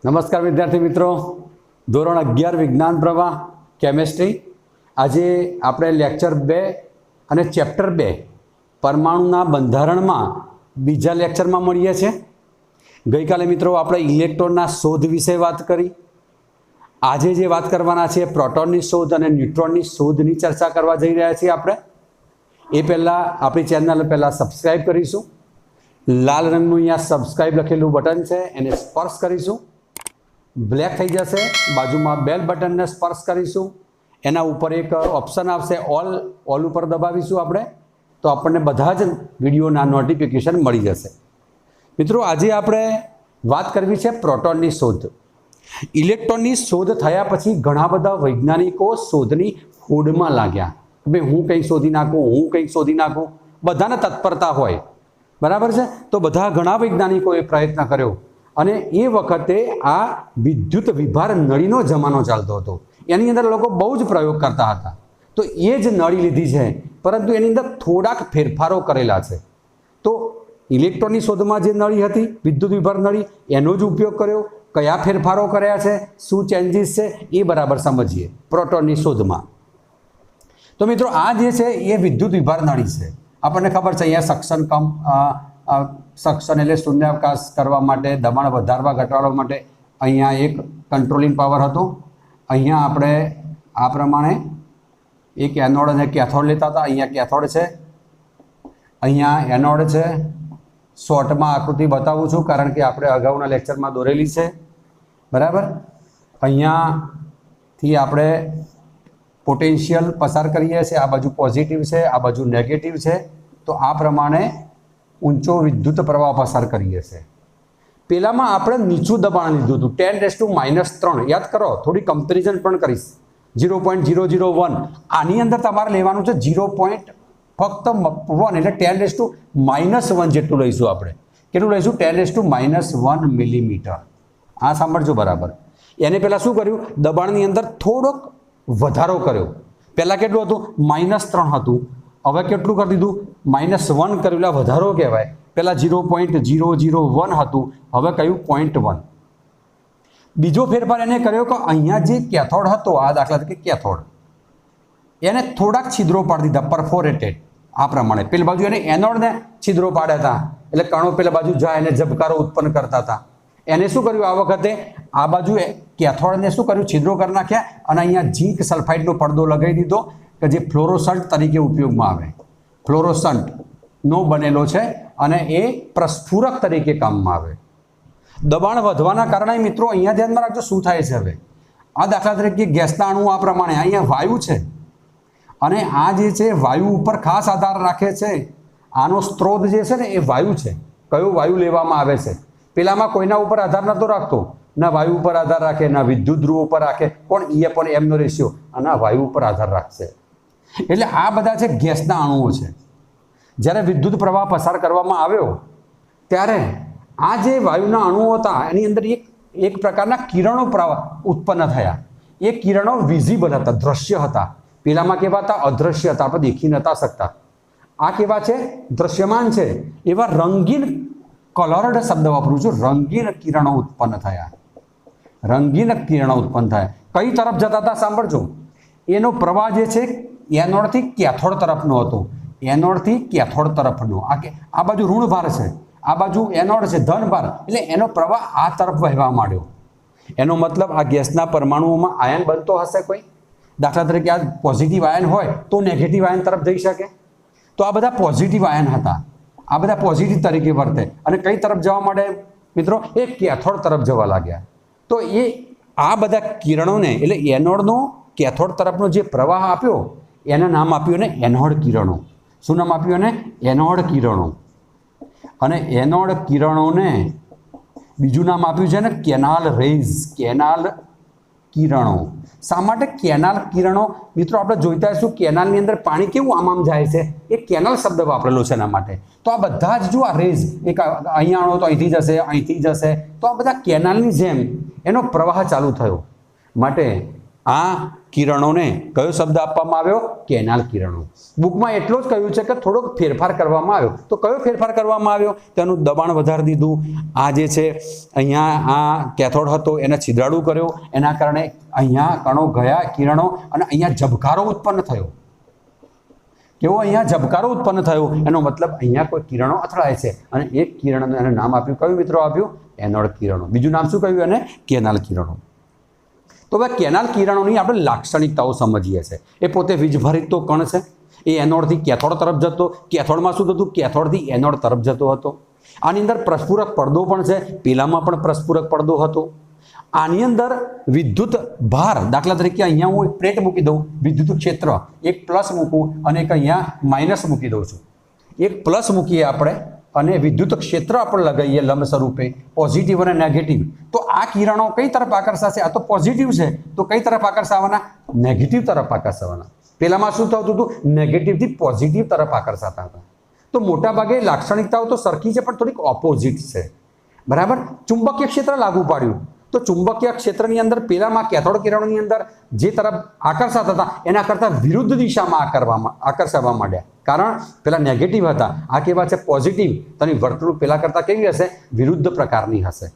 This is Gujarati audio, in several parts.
નમસ્કાર વિદ્યાર્થી મિત્રો, ધોરણ 11 વિજ્ઞાન પ્રવાહ કેમેસ્ટ્રી. આજે આપણે લેક્ચર 2 અને ચેપ્ટર 2 પરમાણુના બંધારણમાં બીજા લેક્ચરમાં મળીએ છીએ. ગઈકાલે મિત્રો આપણે ઇલેક્ટ્રોનના શોધ વિશે વાત કરી. આજે જે વાત કરવાના છે પ્રોટોનની શોધ અને ન્યુટ્રોનની શોધની ચર્ચા કરવા જઈ રહ્યા છીએ. આપણે એ પહેલાં આપણી ચેનલ પહેલાં સબસ્ક્રાઈબ કરીશું. લાલ રંગનું અહીંયા સબસ્ક્રાઈબ લખેલું બટન છે, એને સ્પર્શ કરીશું. બ્લેક થઈ જશે, બાજુમાં બેલ બટનને સ્પર્શ કરીશું. એના ઉપર એક ઓપ્શન આવશે ઓલ ઉપર દબાવીશું આપણે, તો આપણને બધા જ વિડીયોના નોટિફિકેશન મળી જશે. મિત્રો, આજે આપણે વાત કરવી છે પ્રોટોનની શોધ. ઇલેક્ટ્રોનની શોધ થયા પછી ઘણા બધા વૈજ્ઞાનિકો શોધની હોડમાં લાગ્યા. ભાઈ હું કંઈક શોધી નાખું, બધાને તત્પરતા હોય, બરાબર છે. તો બધા ઘણા વૈજ્ઞાનિકોએ પ્રયત્ન કર્યો અને એ વખતે આ વિદ્યુત વિભાર નળીનો જમાનો ચાલતો હતો. એની અંદર લોકો બહુ જ પ્રયોગ કરતા હતા. તો એ જ નળી લીધી છે, પરંતુ એની અંદર થોડાક ફેરફારો કરેલા છે. તો ઇલેક્ટ્રોનની શોધમાં જે નળી હતી વિદ્યુત વિભાર નળી, એનો જ ઉપયોગ કર્યો. કયા ફેરફારો કર્યા છે, શું ચેન્જીસ છે, એ બરાબર સમજીએ પ્રોટોનની શોધમાં. તો મિત્રો, આ જે છે એ વિદ્યુત વિભાર નળી છે. આપણને ખબર છે અહીંયા સક્શન એટલે શૂન્યાવકાશ કરવા માટે, દબાણ વધારવા ઘટાડવા માટે અહીંયા એક કંટ્રોલિંગ પાવર હતો. અહીંયા આપણે આ પ્રમાણે એક એનોડ અને કેથોડ લેતા હતા. અહીંયા કેથોડ છે, અહીંયા એનોડ છે. શોર્ટમાં આકૃતિ બતાવું છું કારણ કે આપણે અગાઉના લેક્ચરમાં દોરેલી છે, બરાબર. અહીંયાથી આપણે પોટેન્શિયલ પસાર કરીએ છીએ. આ બાજુ પોઝિટિવ છે, આ બાજુ નેગેટિવ છે. તો આ પ્રમાણે ઊંચો વિદ્યુત પ્રવાહ પસાર કરીએ છીએ. પહેલામાં આપણે નીચું દબાણ લીધું હતું 10⁻³ યાદ કરો. થોડી કમ્પેરિઝન પણ કરીશ. 0.001 આની અંદર તમારે લેવાનું છે 0.1 એટલે 10⁻⁻1 જેટલું લઈશું આપણે. કેટલું લઈશું? 10⁻⁻1 મિલીમીટર. આ સાંભળજો બરાબર. એને પહેલાં શું કર્યું? દબાણની અંદર થોડોક વધારો કર્યો. પહેલાં કેટલું હતું? -3 હતું. હવે કેટલું કરી દીધું? -1 કર્યું. એટલે વધારો કહેવાય. પહેલાં 0.001 હતું, હવે કહ્યું 0.1. બીજો ફેરફાર એને કર્યો કે અહીંયા જે કેથોડ હતો, આ દાખલા તરીકે કેથોડ, એને થોડાક છિદ્રો પાડી દીધા, પરફોરેટેડ. આ પ્રમાણે પેલી બાજુ એને એનોડને છિદ્રો પાડ્યા હતા, એટલે કણો પેલા બાજુ જાય એને ઝબકારો ઉત્પન્ન કરતા હતા. એને શું કર્યું? આ વખતે આ બાજુ કેથોડને શું કર્યું? છિદ્રો કરી નાખ્યા અને અહીંયા ઝીંક સલ્ફાઇડનો પડદો લગાવી દીધો કે જે ફ્લોરોસન્ટ તરીકે ઉપયોગમાં આવે. ફ્લોરોસન્ટનો બનેલો છે અને એ પ્રસ્ફુરક તરીકે કામમાં આવે. દબાણ વધવાના કારણે મિત્રો અહીંયા ધ્યાનમાં રાખજો શું થાય છે. હવે આ દાખલા તરીકે ગેસના અણુ આ પ્રમાણે, અહીંયા વાયુ છે અને આ જે છે વાયુ ઉપર ખાસ આધાર રાખે છે. આનો સ્ત્રોત જે છે ને એ વાયુ છે. કયો વાયુ લેવામાં આવે છે? પેલામાં કોઈના ઉપર આધાર નહોતો રાખતો, ના વાયુ ઉપર આધાર રાખે, ના વિદ્યુત ધ્રુવ ઉપર રાખે. પણ E/m નો રેશિયો અને વાયુ ઉપર આધાર રાખશે. એટલે આ બધા છે ગેસના અણુઓ છે. જ્યારે વિદ્યુત પ્રવાહ પસાર કરવામાં આવ્યો ત્યારે આ જે વાયુના અણુઓ હતા એની અંદર એક પ્રકારના કિરણો ઉત્પન્ન થયા. એ કિરણો વિઝિબલ હતા, દ્રશ્ય હતા. પેલામાં કેવા હતા? અદ્રશ્ય હતા, આપણે દેખી નતા શકતા. આ કેવા છે? દ્રશ્યમાન છે. એવા રંગીન, કલર્ડ શબ્દ વાપરું છું, રંગીન કિરણો ઉત્પન્ન થયા. રંગીન કિરણો ઉત્પન્ન થયા. કઈ તરફ જતા હતા સાંભળજો. એનો પ્રવાહ જે છે એનોડથી કેથોડ તરફનો હતો. એનોડથી કેથોડ તરફનો. આ બાજુ ઋણ ભાર છે, આ બાજુ એનોડ છે ધન ભાર. એટલે એનો પ્રવાહ આ તરફ વહેવા માંડ્યો. એનો મતલબ આ ગેસના પરમાણુઓમાં આયન બનતો હશે કોઈ. દાખલા તરીકે આ પોઝિટિવ આયન હોય તો નેગેટિવ આયન તરફ જઈ શકે. તો આ બધા પોઝિટિવ આયન હતા. આ બધા પોઝિટિવ તરીકે વર્તે અને કઈ તરફ જવા માંડે મિત્રો? એ કેથોડ તરફ જવા લાગ્યા. તો એ આ બધા કિરણોને, એટલે એનોડનો કેથોડ તરફનો જે પ્રવાહ આપ્યો એને નામ આપ્યું ને એનોડ કિરણો. શું નામ આપ્યું? એને એનોડ કિરણો. અને એનોડ કિરણોને બીજું નામ આપ્યું છે ને કેનાલ રેઝ. કેનાલ કિરણો. શા માટે કેનાલ કિરણો? મિત્રો આપણે જોઈતા હશું કેનાલની અંદર પાણી કેવું આમ જાય છે, એ કેનાલ શબ્દ વાપરેલો છે એના માટે. તો આ બધા જ જો આ રેઝ, એક અહીંયા આણો તો અહીંથી જશે, અહીંથી જશે, તો આ બધા કેનાલની જેમ એનો પ્રવાહ ચાલુ થયો. માટે આ કિરણોને કયો શબ્દ આપવામાં આવ્યો? કેનાલ કિરણો. બુકમાં એટલો જ કહ્યું છે કે થોડોક ફેરફાર કરવામાં આવ્યો. તો કયો ફેરફાર કરવામાં આવ્યો? તેનું દબાણ વધારી દીધું. આ જે છે અહીંયા આ કેથોડ હતો એને છિદ્રાળુ કર્યો, એના કારણે અહીંયા કણો ગયા કિરણો, અને અહીંયા ઝબકારો ઉત્પન્ન થયો. કેવો? અહીંયા ઝબકારો ઉત્પન્ન થયો. એનો મતલબ અહીંયા કોઈ કિરણો અથડાય છે, અને એક કિરણનું એને નામ આપ્યું. કયું મિત્રો આપ્યું? એનોડ કિરણો. બીજું નામ શું કહ્યું એને? કેનાલ કિરણો. તો હવે કેનાલ કિરણોની આપણે લાક્ષણિકતાઓ સમજીએ છીએ. એ પોતે વીજભારિત તો કણ છે. એ એનોડથી કેથોડ તરફ જતો. કેથોડમાં શું થતું? કેથોડથી એનોડ તરફ જતો હતો. આની અંદર પ્રસ્ફુરક પડદો પણ છે. પેલામાં પણ પ્રસ્ફુરક પડદો હતો. આની અંદર વિદ્યુત ભાર, દાખલા તરીકે અહીંયા હું એક પ્લેટ મૂકી દઉં, વિદ્યુત ક્ષેત્ર એક પ્લસ મૂકું અને એક અહીંયા માઇનસ મૂકી દઉં છું. એક પ્લસ મૂકીએ આપણે અને વિદ્યુત ક્ષેત્ર આપણે લગાવીએ લંબ સ્વરૂપે, પોઝિટિવ અને નેગેટિવ. તો આ કિરણો કઈ તરફ આકર્ષાશે? આ તો પોઝિટિવ છે, તો કઈ તરફ આકર્ષાવાના? નેગેટિવ તરફ આકર્ષાવાના. પેલામાં શું થતું હતું? નેગેટિવથી પોઝિટિવ તરફ આકર્ષાતા હતા. તો મોટાભાગે લાક્ષણિકતાઓ તો સરખી છે, પણ થોડીક ઓપોઝિટ છે. બરાબર. ચુંબકીય ક્ષેત્ર લાગુ પાડ્યું. તો ચુંબકીય ક્ષેત્રની અંદર પેલામાં કેથોડ કિરણોની અંદર જે તરફ આકર્ષાતા હતા એના કરતાં વિરુદ્ધ દિશામાં આકર્ષાવા માંડ્યા. કારણ પેલા નેગેટિવ હતા, આ કેવા છે? પોઝિટિવ. તેની વર્તણૂક પેલા કરતાં કેવી હશે? વિરુદ્ધ પ્રકારની હશે.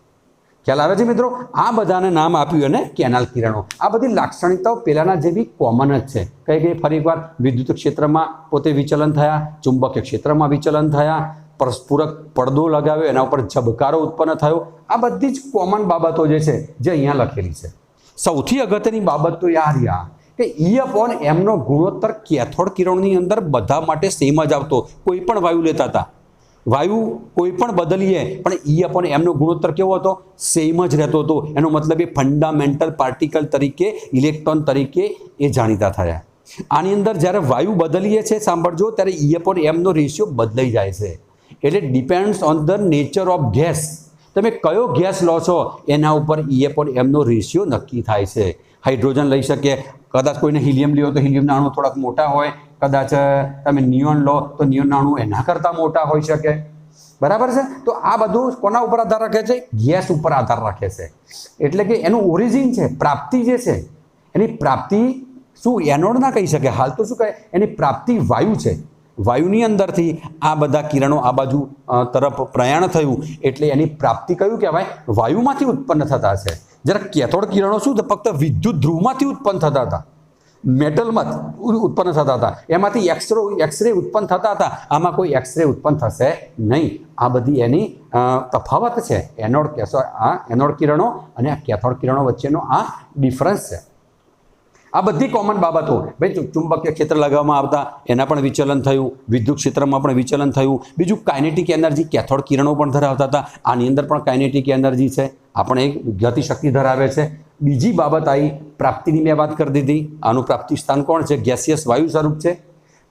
ખ્યાલ આવે છે મિત્રો? આ બધાને નામ આપ્યું અને કેનાલ કિરણો. આ બધી લાક્ષણિકતાઓ પેલાના જેવી કોમન જ છે. કઈ કઈ? ફરી એકવાર, વિદ્યુત ક્ષેત્રમાં પોતે વિચલન થયા, ચુંબકીય ક્ષેત્રમાં વિચલન થયા, પરસ્પૂરક પડદો લગાવ્યો, એના ઉપર ઝબકારો ઉત્પન્ન થયો. આ બધી જ કોમન બાબતો જે છે જે અહીંયા લખેલી છે. સૌથી અગત્યની બાબત તો યાર કે E/m નો ગુણોત્તર કેથોડ કિરણની અંદર બધા માટે સેમ જ આવતો. કોઈ પણ વાયુ લેતા હતા, વાયુ કોઈ પણ બદલીએ પણ E/m નો ગુણોત્તર કેવો હતો? સેમ જ રહેતો હતો. એનો મતલબ એ ફંડામેન્ટલ પાર્ટિકલ તરીકે, ઇલેક્ટ્રોન તરીકે એ જાણીતા થયા. આની અંદર જ્યારે વાયુ બદલીએ છે, સાંભળજો, ત્યારે E/m નો રેશિયો બદલાઈ જાય છે. એટલે depends on the nature of gas. તમે કયો ગેસ લો છો એના ઉપર E/m નો રેશિયો નક્કી થાય છે. હાઇડ્રોજન લઈ શકે, કદાચ કોઈને હિલિયમ લ્યો તો હિલિયમના અણુ થોડાક મોટા હોય, કદાચ તમે નિયોન લો તો નિયોનના અણુ એના કરતાં મોટા હોઈ શકે. બરાબર છે? તો આ બધું કોના ઉપર આધાર રાખે છે? ગેસ ઉપર આધાર રાખે છે. એટલે કે એનું ઓરિજિન છે, પ્રાપ્તિ જે છે, એની પ્રાપ્તિ શું એનોડ ના કહી શકે, હાલ તો શું કહે? એની પ્રાપ્તિ વાયુ છે. વાયુની અંદરથી આ બધા કિરણો આ બાજુ તરફ પ્રયાણ થયું, એટલે એની પ્રાપ્તિ કયું કહેવાય? વાયુમાંથી ઉત્પન્ન થતા છે. જ્યારે કેથોડ કિરણો શું? ફક્ત વિદ્યુત ધ્રુવમાંથી ઉત્પન્ન થતા હતા, મેટલમાં ઉત્પન્ન થતા હતા, એમાંથી એક્સરે ઉત્પન્ન થતા હતા. આમાં કોઈ એક્સરે ઉત્પન્ન થશે નહીં. આ બધી એની તફાવત છે. એનોડ કિરણો અને કેથોડ કિરણો વચ્ચેનો આ ડિફરન્સ છે. આ બધી કોમન બાબતો. ભાઈ, ચુંબકીય ક્ષેત્ર લગાવવામાં આવતા એના પણ વિચલન થયું, વિદ્યુત ક્ષેત્રમાં પણ વિચલન થયું. બીજું, કાઇનેટિક એનર્જી કેથોડ કિરણો પણ ધરાવતા હતા. આની અંદર પણ કાઇનેટિક એનર્જી છે, આ પણ એક ગતિશક્તિ ધરાવે છે. બીજી બાબત આવી પ્રાપ્તિની, મેં વાત કરી દીધી. આનું પ્રાપ્તિ સ્થાન કોણ છે? ગેસિયસ વાયુ સ્વરૂપ છે.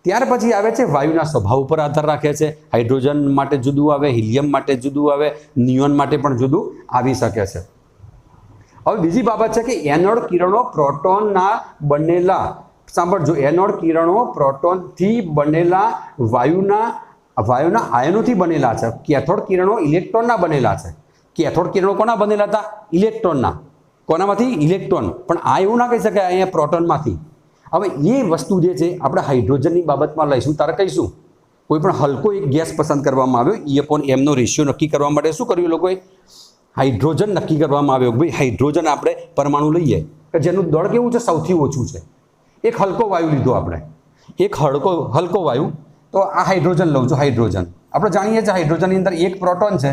ત્યાર પછી આવે છે વાયુના સ્વભાવ ઉપર આધાર રાખે છે. હાઇડ્રોજન માટે જુદું આવે, હિલિયમ માટે જુદું આવે, નિયોન માટે પણ જુદું આવી શકે છે. હવે બીજી બાબત છે કે એનોડ કિરણો પ્રોટોનના બનેલા, સાંભળજો, એનોડ કિરણો પ્રોટોનથી બનેલા વાયુના આયનોથી બનેલા છે. કેથોડ કિરણો ઇલેક્ટ્રોનના બનેલા છે. કેથોડ કિરણો કોના બનેલા હતા? ઇલેક્ટ્રોનના. કોનામાંથી? ઇલેક્ટ્રોન. પણ આ એવું ના કહી શકાય અહીંયા પ્રોટોનમાંથી. હવે એ વસ્તુ જે છે આપણે હાઇડ્રોજનની બાબતમાં લઈશું, તારે કહીશું. કોઈ પણ હલકો એક ગેસ પસંદ કરવામાં આવ્યો, E/m નો રેશિયો નક્કી કરવા માટે શું કર્યું લોકોએ? હાઇડ્રોજન નક્કી કરવામાં આવ્યો. ભાઈ, હાઇડ્રોજન આપણે પરમાણુ લઈએ કે જેનું દળ કેવું છે? સૌથી ઓછું છે. એક હલકો વાયુ લીધો આપણે, એક હલકો વાયુ. તો આ હાઇડ્રોજન લઉં છું. હાઇડ્રોજન આપણે જાણીએ છીએ હાઇડ્રોજનની અંદર એક પ્રોટોન છે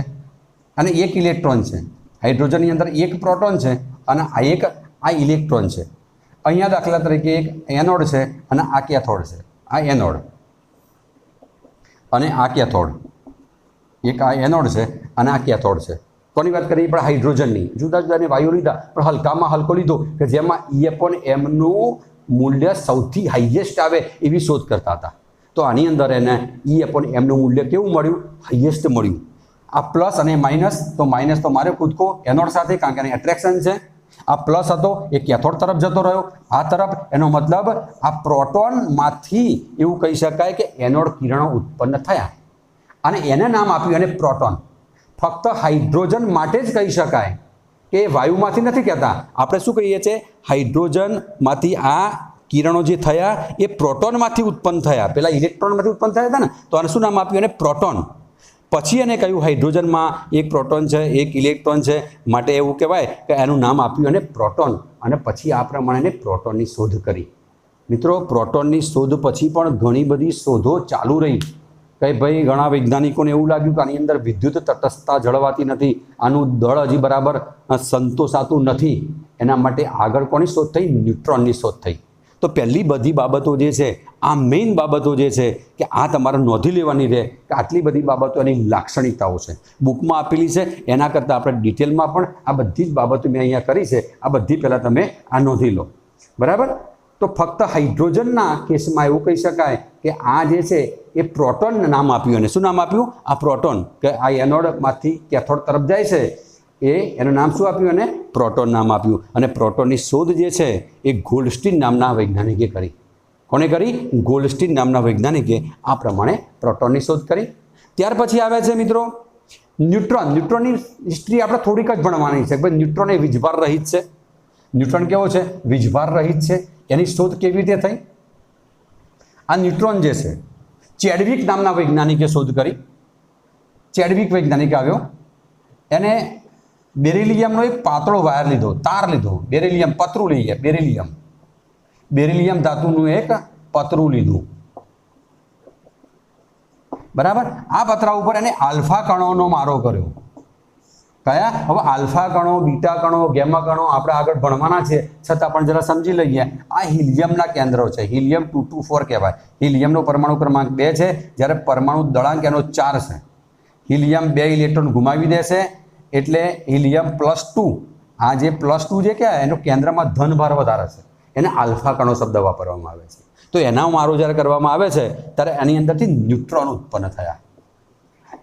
અને એક ઇલેક્ટ્રોન છે. હાઇડ્રોજનની અંદર એક પ્રોટોન છે અને આ ઇલેક્ટ્રોન છે. અહીંયા દાખલા તરીકે એક એનોડ છે અને આ કેથોડ છે. આ એનોડ અને આ કેથોડ. એક આ એનોડ છે અને આ કેથોડ છે. કોની વાત કરીએ? પણ હાઇડ્રોજનની. જુદા જુદાની વાયુ લીધા, પણ હલકામાં હલકો લીધો કે જેમાં E/m નું મૂલ્ય સૌથી હાઈએસ્ટ આવે એવી શોધ કરતા હતા. તો આની અંદર એને E/m નું મૂલ્ય કેવું મળ્યું? હાઈએસ્ટ મળ્યું. આ પ્લસ અને માઇનસ, તો માઇનસ તો મારે કૂદકો એનોડ સાથે, કારણ કે એની એટ્રેક્શન છે. આ પ્લસ હતો એ કેથોડ તરફ જતો રહ્યો, આ તરફ. એનો મતલબ આ પ્રોટોનમાંથી એવું કહી શકાય કે એનોડ કિરણો ઉત્પન્ન થયા અને એને નામ આપ્યું એને પ્રોટોન. ફક્ત હાઇડ્રોજન માટે જ કહી શકાય કે વાયુમાંથી નથી કહેતા, આપણે શું કહીએ છીએ, હાઇડ્રોજનમાંથી આ કિરણો જે થયા એ પ્રોટોનમાંથી ઉત્પન્ન થયા. પહેલાં ઇલેક્ટ્રોનમાંથી ઉત્પન્ન થયા હતા ને, તો આને શું નામ આપ્યું? એને પ્રોટોન. પછી એને કહ્યું હાઇડ્રોજનમાં એક પ્રોટોન છે, એક ઇલેક્ટ્રોન છે, માટે એવું કહેવાય કે એનું નામ આપ્યું એને પ્રોટોન. અને પછી આ પ્રમાણે એને પ્રોટોનની શોધ કરી. મિત્રો, પ્રોટોનની શોધ પછી પણ ઘણી બધી શોધો ચાલુ રહી. કે ભાઈ ઘણા વૈજ્ઞાનિકોને એવું લાગ્યું કે આની અંદર વિદ્યુત તટસ્થતા જળવાતી નથી, આનું દળ હજી બરાબર સંતોષાતું નથી. એના માટે આગળ કોની શોધ થઈ? ન્યુટ્રોનની શોધ થઈ. તો પહેલી બધી બાબતો જે છે, આ મેઇન બાબતો જે છે કે આ તમારે નોંધી લેવાની રહે કે આટલી બધી બાબતો એની લાક્ષણિકતાઓ છે, બુકમાં આપેલી છે. એના કરતાં આપણે ડિટેલમાં પણ આ બધી જ બાબતો મેં અહીંયા કરી છે. આ બધી પહેલાં તમે આ નોંધી લો, બરાબર. તો ફક્ત હાઇડ્રોજનના કેસમાં એવું કહી શકાય કે આ જે છે એ પ્રોટોન નામ આપ્યું. અને શું નામ આપ્યું? આ પ્રોટોન. કે આ એનોડમાંથી કેથોડ તરફ જાય છે, એનું નામ શું આપ્યું? એને પ્રોટોન નામ આપ્યું. અને પ્રોટોનની શોધ જે છે એ ગોલ્ડસ્ટીન નામના વૈજ્ઞાનિકે કરી. કોને કરી? ગોલ્ડસ્ટીન નામના વૈજ્ઞાનિકે આ પ્રમાણે પ્રોટોનની શોધ કરી. ત્યાર પછી આવે છે મિત્રો ન્યુટ્રોન. ન્યુટ્રોનની હિસ્ટ્રી આપણે થોડીક જ ભણવાની છે. ભાઈ ન્યુટ્રોન એ વીજભાર રહિત છે. ન્યુટ્રોન કેવો છે? વીજભાર રહિત છે. એની શોધ કેવી રીતે થઈ? આ ન્યુટ્રોન જે છે ચેડવિક નામના વૈજ્ઞાનિકે શોધ કરી. ચેડવિક વૈજ્ઞાનિક આવ્યો, એને બેરિલિયમનો એક પાતળો વાયર લીધો, તાર લીધો. બેરિલિયમ પતરું લઈએ, બેરિલિયમ ધાતુનું એક પતરું લીધું, બરાબર. આ પતરા ઉપર એને આલ્ફા કણોનો મારો કર્યો. કયા? હવે આલ્ફા કણો, બીટા કણો, ગેમા કણો આપણે આગળ ભણવાના છે, છતાં પણ જરા સમજી લઈએ. આ હિલિયમના કેન્દ્રો છે. હિલિયમ 224 કહેવાય. હિલિયમનો પરમાણુ ક્રમાંક 2 છે, જ્યારે પરમાણુ દળાંક એનો 4 છે. હિલિયમ 2 ઇલેક્ટ્રોન ગુમાવી દેશે એટલે હિલિયમ +2. આ જે +2 જે કહેવાય એનો કેન્દ્રમાં ધનભાર વધારે છે, એને આલ્ફા કણો શબ્દ વાપરવામાં આવે છે. તો એના મારો જ્યારે કરવામાં આવે છે ત્યારે એની અંદરથી ન્યુટ્રોન ઉત્પન્ન થયા.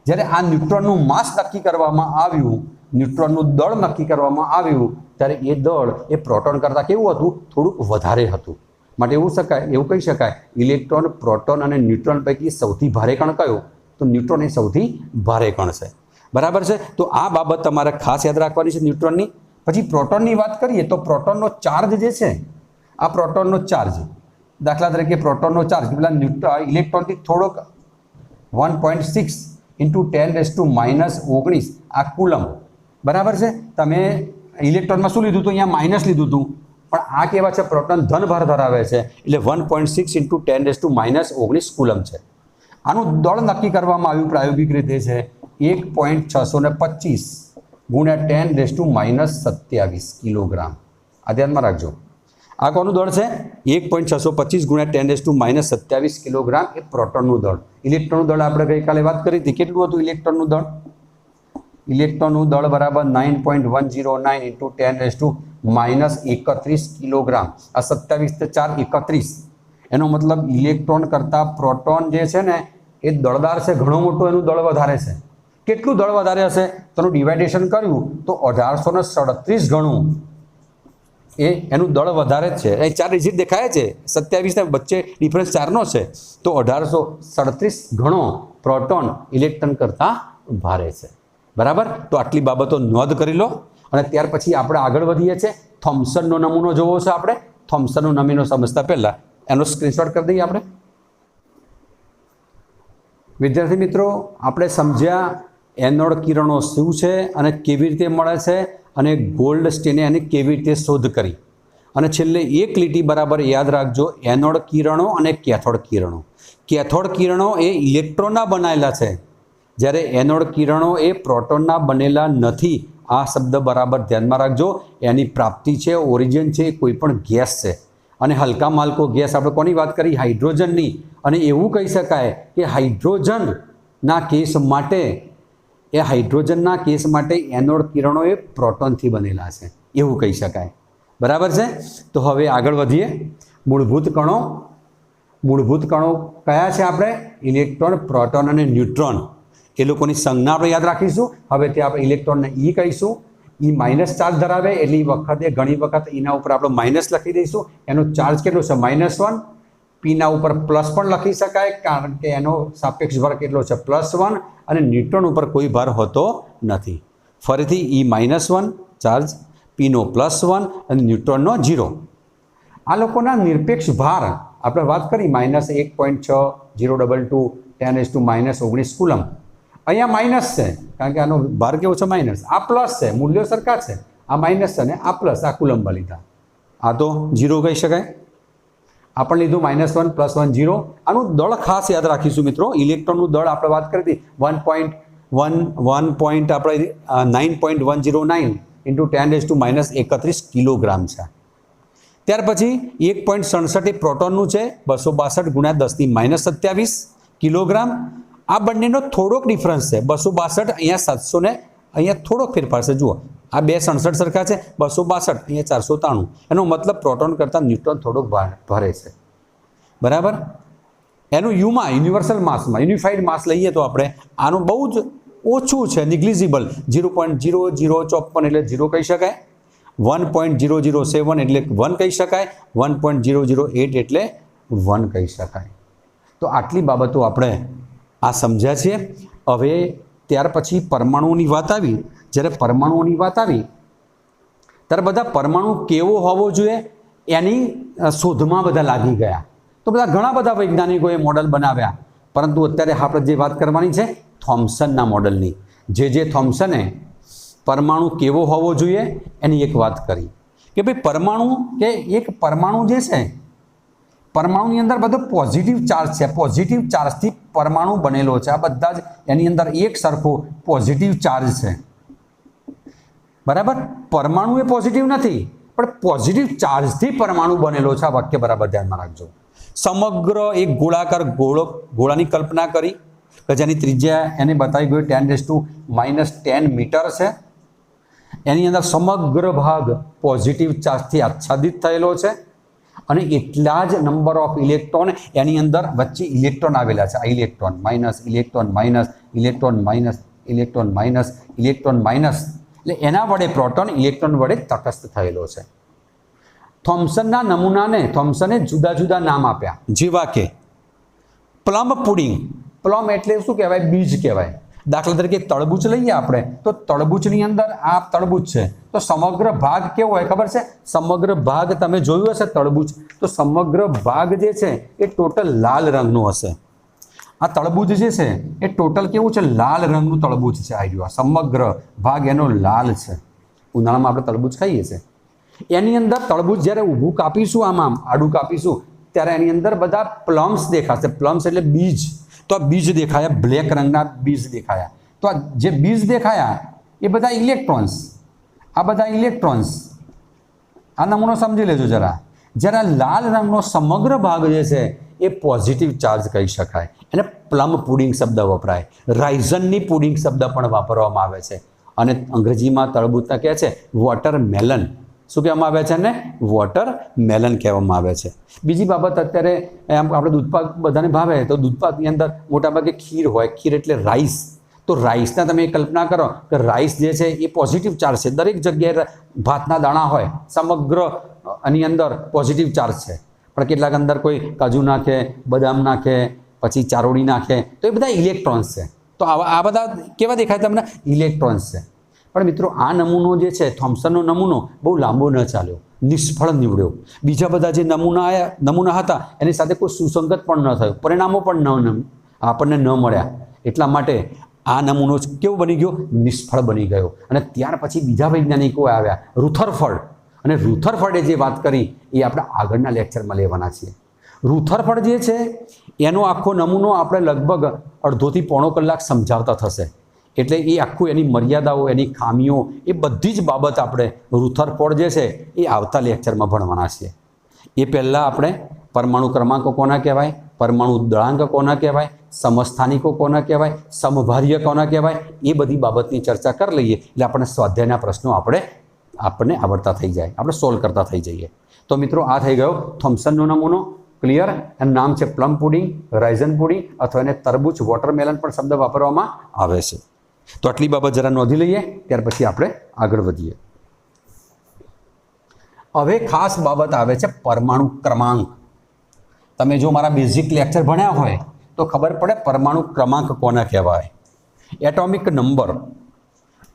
જ્યારે આ ન્યુટ્રોનનું માસ નક્કી કરવામાં આવ્યું, ન્યુટ્રોનનું દળ નક્કી કરવામાં આવ્યું, ત્યારે એ દળ એ પ્રોટોન કરતાં કેવું હતું? થોડુંક વધારે હતું. માટે એવું કહી શકાય ઇલેક્ટ્રોન, પ્રોટોન અને ન્યુટ્રોન પૈકી સૌથી ભારે કણ કયો? તો ન્યુટ્રોન એ સૌથી ભારે કણ છે, બરાબર છે. તો આ બાબત તમારે ખાસ યાદ રાખવાની છે ન્યુટ્રોનની. પછી પ્રોટોનની વાત કરીએ તો પ્રોટોનનો ચાર્જ જે છે, આ પ્રોટોનનો ચાર્જ, દાખલા તરીકે પ્રોટોનનો ચાર્જ પેલા ઇલેક્ટ્રોનથી થોડોક 1.6 × 10⁻⁻⁹ આ કુલમ, બરાબર છે. તમે ઇલેક્ટ્રોનમાં શું લીધું હતું? અહીંયા માઇનસ લીધું હતું, પણ આ કેવા છે? પ્રોટોન ધનભાર ધરાવે છે એટલે 1.6 × 10⁻⁹ કુલમ છે. આનું દળ નક્કી કરવામાં આવ્યું પ્રાયોગિક રીતે છે 1.625 × 10⁻⁻27 કિલોગ્રામ. આ ધ્યાનમાં રાખજો. આ કોનું દળ છે? 1.625 × 10⁻⁻27 કિલોગ્રામ એ પ્રોટોનનું દળ. ઇલેક્ટ્રોનનું દળ આપણે ગઈકાલે વાત કરી હતી. કેટલું હતું ઇલેક્ટ્રોનનું દળ? ઇલેક્ટ્રોનનું દળ બરાબર 9.109 × 10⁻31 કિલોગ્રામ. આ 27 × 4 31. એનો મતલબ ઇલેક્ટ્રોન કરતાં પ્રોટોન જે છે ને એ દળદાર છે, ઘણો મોટો એનું દળ વધારે છે. કેટલું દળ વધારે હશે? તેનું ડિવાઇડેશન કર્યું તો 1837 ગણું એનું દળ વધારે જ છે. અહીં 4 ડિજિટ દેખાય છે, 27 વચ્ચે ડિફરન્સ 4નો છે, તો 1837 ગણો પ્રોટોન ઇલેક્ટ્રોન કરતાં ભારે છે, બરાબર. તો આટલી બાબતો નોંધ કરી લો. અને ત્યાર પછી આપણે આગળ વધીએ છીએ. થોમ્સનનો નમૂનો જોવો છે આપણે. થોમ્સનનો નમૂનો સમજતા પહેલાં એનો સ્ક્રીનશોટ કરી દઈએ આપણે. વિદ્યાર્થી મિત્રો, આપણે સમજ્યા એનોડ કિરણો શું છે અને કેવી રીતે મળે છે, અને ગોલ્ડસ્ટીને એની કેવી રીતે શોધ કરી. અને છેલ્લે એક લીટી બરાબર યાદ રાખજો, એનોડ કિરણો અને કેથોડ કિરણો. કેથોડ કિરણો એ ઇલેક્ટ્રોનના બનાવેલા છે, જ્યારે એનોડ કિરણો એ પ્રોટોનના બનેલા નથી. આ શબ્દ બરાબર ધ્યાનમાં રાખજો. એની પ્રાપ્તિ છે, ઓરિજિન છે, કોઈ પણ ગેસ છે. અને હલકામાં હલકો ગેસ આપણે કોની વાત કરી? હાઇડ્રોજનની. અને એવું કહી શકાય કે હાઇડ્રોજનના કેસ માટે એનોડ કિરણો એ પ્રોટોનથી બનેલા છે, એવું કહી શકાય, બરાબર છે. તો હવે આગળ વધીએ. મૂળભૂત કણો કયા છે? આપણે ઇલેક્ટ્રોન, પ્રોટોન અને ન્યુટ્રોન, એ લોકોની સંજ્ઞા આપણે યાદ રાખીશું. હવે તે આપણે ઇલેક્ટ્રોનને ઈ કહીશું. ઈ માઇનસ ચાર્જ ધરાવે એટલે ઘણી વખત એના ઉપર આપણે માઇનસ લખી દઈશું. એનો ચાર્જ કેટલો છે? -1. પીના ઉપર પ્લસ પણ લખી શકાય, કારણ કે એનો સાપેક્ષ ભાર કેટલો છે? +1. અને ન્યુટ્રોન ઉપર કોઈ ભાર હોતો નથી. ફરીથી E-1, ચાર્જ, પીનો +1 અને ન્યુટ્રોનનો 0. આ લોકોના નિરપેક્ષ ભાર આપણે વાત કરી -1.6022 10⁻⁻19 કુલમ. અહીંયા માઇનસ છે કારણ કે આનો ભાર કેવો છે માઇનસ, આ પ્લસ છે, મૂલ્યો સરખા છે, આ માઇનસ છે અને આ પ્લસ, આ કુલમમાં લીધા, આ તો 0 કહી શકાય. આ પણ લીધું -1 +1 0. આનું દળ ખાસ યાદ રાખીશું મિત્રો. ઇલેક્ટ્રોનનું દળ આપણે વાત કરી હતી 9.109 × 10⁻31 કિલોગ્રામ છે. ત્યાર પછી 1.67 એ પ્રોટોનનું છે 262 × 10⁻27 કિલોગ્રામ. આ બંનેનો થોડોક ડિફરન્સ છે, 262 અહીંયા 700 ને અહીંયા થોડોક ફેરફાર છે. જુઓ આ 267 સરખા છે, 262 અહીંયા 493. એનો મતલબ પ્રોટોન કરતાં ન્યુટ્રોન થોડોક ભારે છે, બરાબર. એનું યુમાં યુનિવર્સલ માસમાં યુનિફાઈડ માસ લઈએ તો આપણે આનું બહુ જ ઓછું છે, નિગ્લિજિબલ 0.0054 એટલે 0 કહી શકાય, 1.007 એટલે 1 કહી શકાય, 1.008 એટલે 1 કહી શકાય. તો આટલી બાબતો આપણે આ સમજ્યા છે. હવે ત્યાર પછી પરમાણુઓની વાત આવી. જ્યારે પરમાણુઓની વાત આવી ત્યારે બધા પરમાણુ કેવો હોવો જોઈએ એની શોધમાં બધા લાગી ગયા. તો બધા ઘણા બધા વૈજ્ઞાનિકોએ મોડલ બનાવ્યા, પરંતુ અત્યારે આપણે જે વાત કરવાની છે થોમ્સનના મોડલની. જે થોમ્સને પરમાણુ કેવો હોવો જોઈએ એની એક વાત કરી કે ભાઈ પરમાણુ કે એક પરમાણુ જે છે, પરમાણુની અંદર બધો પોઝિટિવ ચાર્જ છે, પોઝિટિવ ચાર્જથી પરમાણુ બનેલો છે. આ બધા જ એની અંદર એક સરખો પોઝિટિવ ચાર્જ છે, બરાબર. પરમાણુ એ પોઝિટિવ નથી પણ પોઝિટિવ ચાર્જથી પરમાણુ બનેલો છે. આ વાક્ય બરાબર ધ્યાનમાં રાખજો. સમગ્ર એક ગોળાકાર ગોળાની કલ્પના કરી કે જેની ત્રિજ્યા એને બતાવી ગયું 10⁻10 મીટર છે. એની અંદર સમગ્ર ભાગ પોઝિટિવ ચાર્જથી આચ્છાદિત થયેલો છે અને એટલા જ નંબર ઓફ ઇલેક્ટ્રોન એની અંદર વચ્ચે ઇલેક્ટ્રોન આવેલા છે. આ electron minus, electron minus, electron minus, electron minus, electron minus, એટલે એના વડે પ્રોટોન ઇલેક્ટ્રોન વડે તટસ્થ થયેલો છે. થોમ્સનના નમૂનાને થોમ્સને જુદા જુદા નામ આપ્યા, જેવા કે પ્લમ પુડિંગ. પ્લમ એટલે શું કહેવાય? બીજ કહેવાય. દાખલા તરીકે તરબૂચ લઈએ આપણે તો તરબૂચની અંદર આ તરબૂચ છે તો સમગ્ર ભાગ કેવો હોય ખબર છે? સમગ્ર ભાગ તમે જોયું હશે તરબૂચ તો સમગ્ર ભાગ જે છે એ ટોટલ લાલ રંગનો હશે. આ તરબૂચ જે છે એ ટોટલ કેવું છે? લાલ રંગનું તરબૂચ છે. આ રહ્યું સમગ્ર ભાગ એનો લાલ છે. ઉનાળામાં આપણે તરબૂચ ખાઈએ છીએ. એની અંદર તરબૂચ જ્યારે ઊભું કાપીશું, આમ આડું કાપીશું ત્યારે એની અંદર બધા પ્લમ્સ દેખાશે. પ્લમ્સ એટલે બીજ. તો આ બીજ દેખાયા, બ્લેક રંગના બીજ દેખાયા. તો આ જે બીજ દેખાયા એ બધા ઇલેક્ટ્રોન્સ. આ બધા ઇલેક્ટ્રોન્સ. આ નમૂનો સમજી લેજો જરા. જ્યારે લાલ રંગનો સમગ્ર ભાગ જે છે એ પોઝિટિવ ચાર્જ કહી શકાય. એને પ્લમ પુડિંગ શબ્દ વપરાય. રાઇઝનની પુડિંગ શબ્દ પણ વાપરવામાં આવે છે. અને અંગ્રેજીમાં તરબૂચના કહે છે વોટરમેલન. શું કહેવામાં આવે છે? ને વોટરમેલન કહેવામાં આવે છે. બીજી બાબત, અત્યારે આપણે દૂધપાક બધાને ભાવે તો દૂધપાકની અંદર મોટાભાગે ખીર હોય. ખીર એટલે રાઈસ. તો રાઈસના તમે કલ્પના કરો કે રાઈસ જે છે એ પોઝિટિવ ચાર્જ છે. દરેક જગ્યાએ ભાતના દાણા હોય, સમગ્ર આની અંદર પોઝિટિવ ચાર્જ છે. પણ કેટલાક અંદર કોઈ કાજુ નાખે, બદામ નાખે, પછી ચારોળી નાખે તો એ બધા ઇલેક્ટ્રોન્સ છે. તો આ બધા કેવા દેખાય તમને? ઇલેક્ટ્રોન્સ છે. પણ મિત્રો આ નમૂનો જે છે થોમ્સનનો નમૂનો બહુ લાંબો ન ચાલ્યો, નિષ્ફળ નીવડ્યો. બીજા બધા જે નમૂના હતા એની સાથે કોઈ સુસંગત પણ ન થયું, પરિણામો પણ આપણને ન મળ્યા. એટલા માટે આ નમૂનો કેવો બની ગયો? નિષ્ફળ બની ગયો. અને ત્યાર પછી બીજા વૈજ્ઞાનિકો આવ્યા, રુથરફર્ડ. અને રુથરફર્ડે જે વાત કરી એ આપણે આગળના લેક્ચરમાં લેવાના છીએ. રુથરફર્ડ જે છે એનો આખો નમૂનો આપણે લગભગ અડધોથી પોણો કલાક સમજાવતા થશે. એટલે એ આખું એની મર્યાદાઓ, એની ખામીઓ, એ બધી જ બાબત આપણે રુથરફોર્ડ જે છે એ આવતા લેક્ચરમાં ભણવાના છીએ. એ પહેલાં આપણે પરમાણુ ક્રમાંકો કોના કહેવાય, પરમાણુ દળાંક કોના કહેવાય, સમસ્થાનિકો કોના કહેવાય, સમભાર્ય કોના કહેવાય, એ બધી બાબતની ચર્ચા કરી લઈએ એટલે આપણે સ્વાધ્યાયના પ્રશ્નો આપણને આવડતા થઈ જાય, આપણે સોલ્વ કરતા થઈ જઈએ. તો મિત્રો આ થઈ ગયો થોમ્સનનો નમૂનો. ક્લિયર? એનું નામ છે પ્લમ પુડિંગ, રાઇઝન પુડિંગ અથવા એને તરબૂચ, વોટરમેલન પણ શબ્દ વાપરવામાં આવે છે. તો આટલી બાબત જરા નોંધી લઈએ, ત્યાર પછી આપણે આગળ વધીએ. હવે ખાસ બાબત આવે છે પરમાણુ ક્રમાંક. તમે જો મારા બેઝિક લેક્ચર ભણ્યા હોય તો ખબર પડે પરમાણુ ક્રમાંક કોને કહેવાય. Atomic number.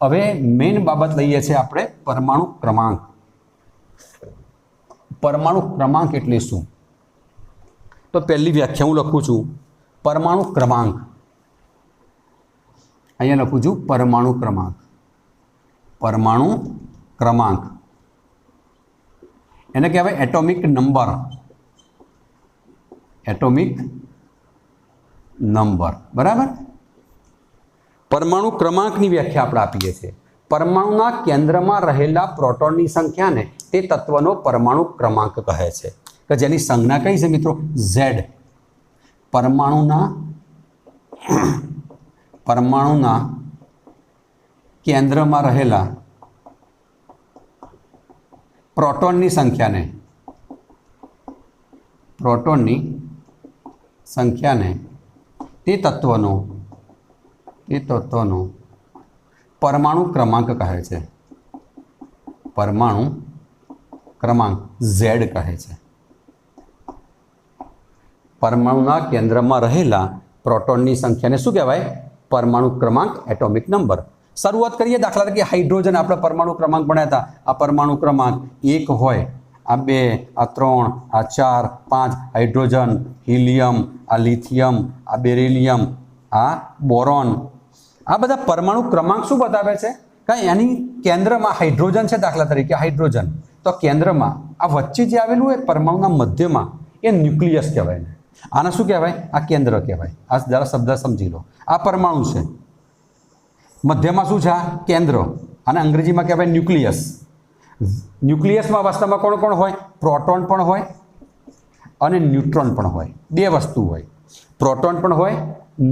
હવે મેઇન બાબત લઈએ છીએ આપણે પરમાણુ ક્રમાંક. પરમાણુ ક્રમાંક એટલે શું? તો પહેલી વ્યાખ્યા હું લખું છું પરમાણુ ક્રમાંક. અહીંયા લખું છું પરમાણુ ક્રમાંક. પરમાણુ ક્રમાંક એને કહેવાય એટોમિક નંબર. એટોમિક નંબર, બરાબર. પરમાણુ ક્રમાંકની વ્યાખ્યા આપણે આપીએ છીએ. પરમાણુના કેન્દ્રમાં રહેલા પ્રોટોનની સંખ્યાને તે તત્વનો પરમાણુ ક્રમાંક કહે છે, કે જેની સંજ્ઞા કઈ છે મિત્રો? Z. પરમાણુના કેન્દ્રમાં રહેલા પ્રોટોનની સંખ્યાને તે તત્વનો પરમાણુ ક્રમાંક કહે છે. પરમાણુ ક્રમાંક Z કહે છે. પરમાણુના કેન્દ્રમાં રહેલા પ્રોટોનની સંખ્યાને શું કહેવાય? પરમાણુ ક્રમાંક, એટોમિક નંબર. શરૂઆત કરીએ. દાખલા તરીકે હાઇડ્રોજન આપણે પરમાણુ ક્રમાંક ભણ્યા હતા. આ પરમાણુ ક્રમાંક 1 હોય, આ 2, આ 3, આ 4, 5 હાઇડ્રોજન, હિલિયમ, આ લિથિયમ, આ બેરિલિયમ, આ બોરોન. આ બધા પરમાણુ ક્રમાંક શું બતાવે છે? કે એની કેન્દ્રમાં હાઇડ્રોજન છે. દાખલા તરીકે હાઇડ્રોજન, તો કેન્દ્રમાં આ વચ્ચે જે આવેલું હોય પરમાણુના મધ્યમાં એ ન્યુક્લિયસ કહેવાય ને. આને શું કહેવાય? આ કેન્દ્ર કહેવાય. આ જરા શબ્દ સમજી લો. આ પરમાણુ છે, મધ્યમાં શું છે? આ કેન્દ્ર. આને અંગ્રેજીમાં કહેવાય ન્યુક્લિયસ. ન્યુક્લિયસમાં વાસ્તવમાં કોણ કોણ હોય? પ્રોટોન પણ હોય અને ન્યુટ્રોન પણ હોય. બે વસ્તુ હોય, પ્રોટોન પણ હોય,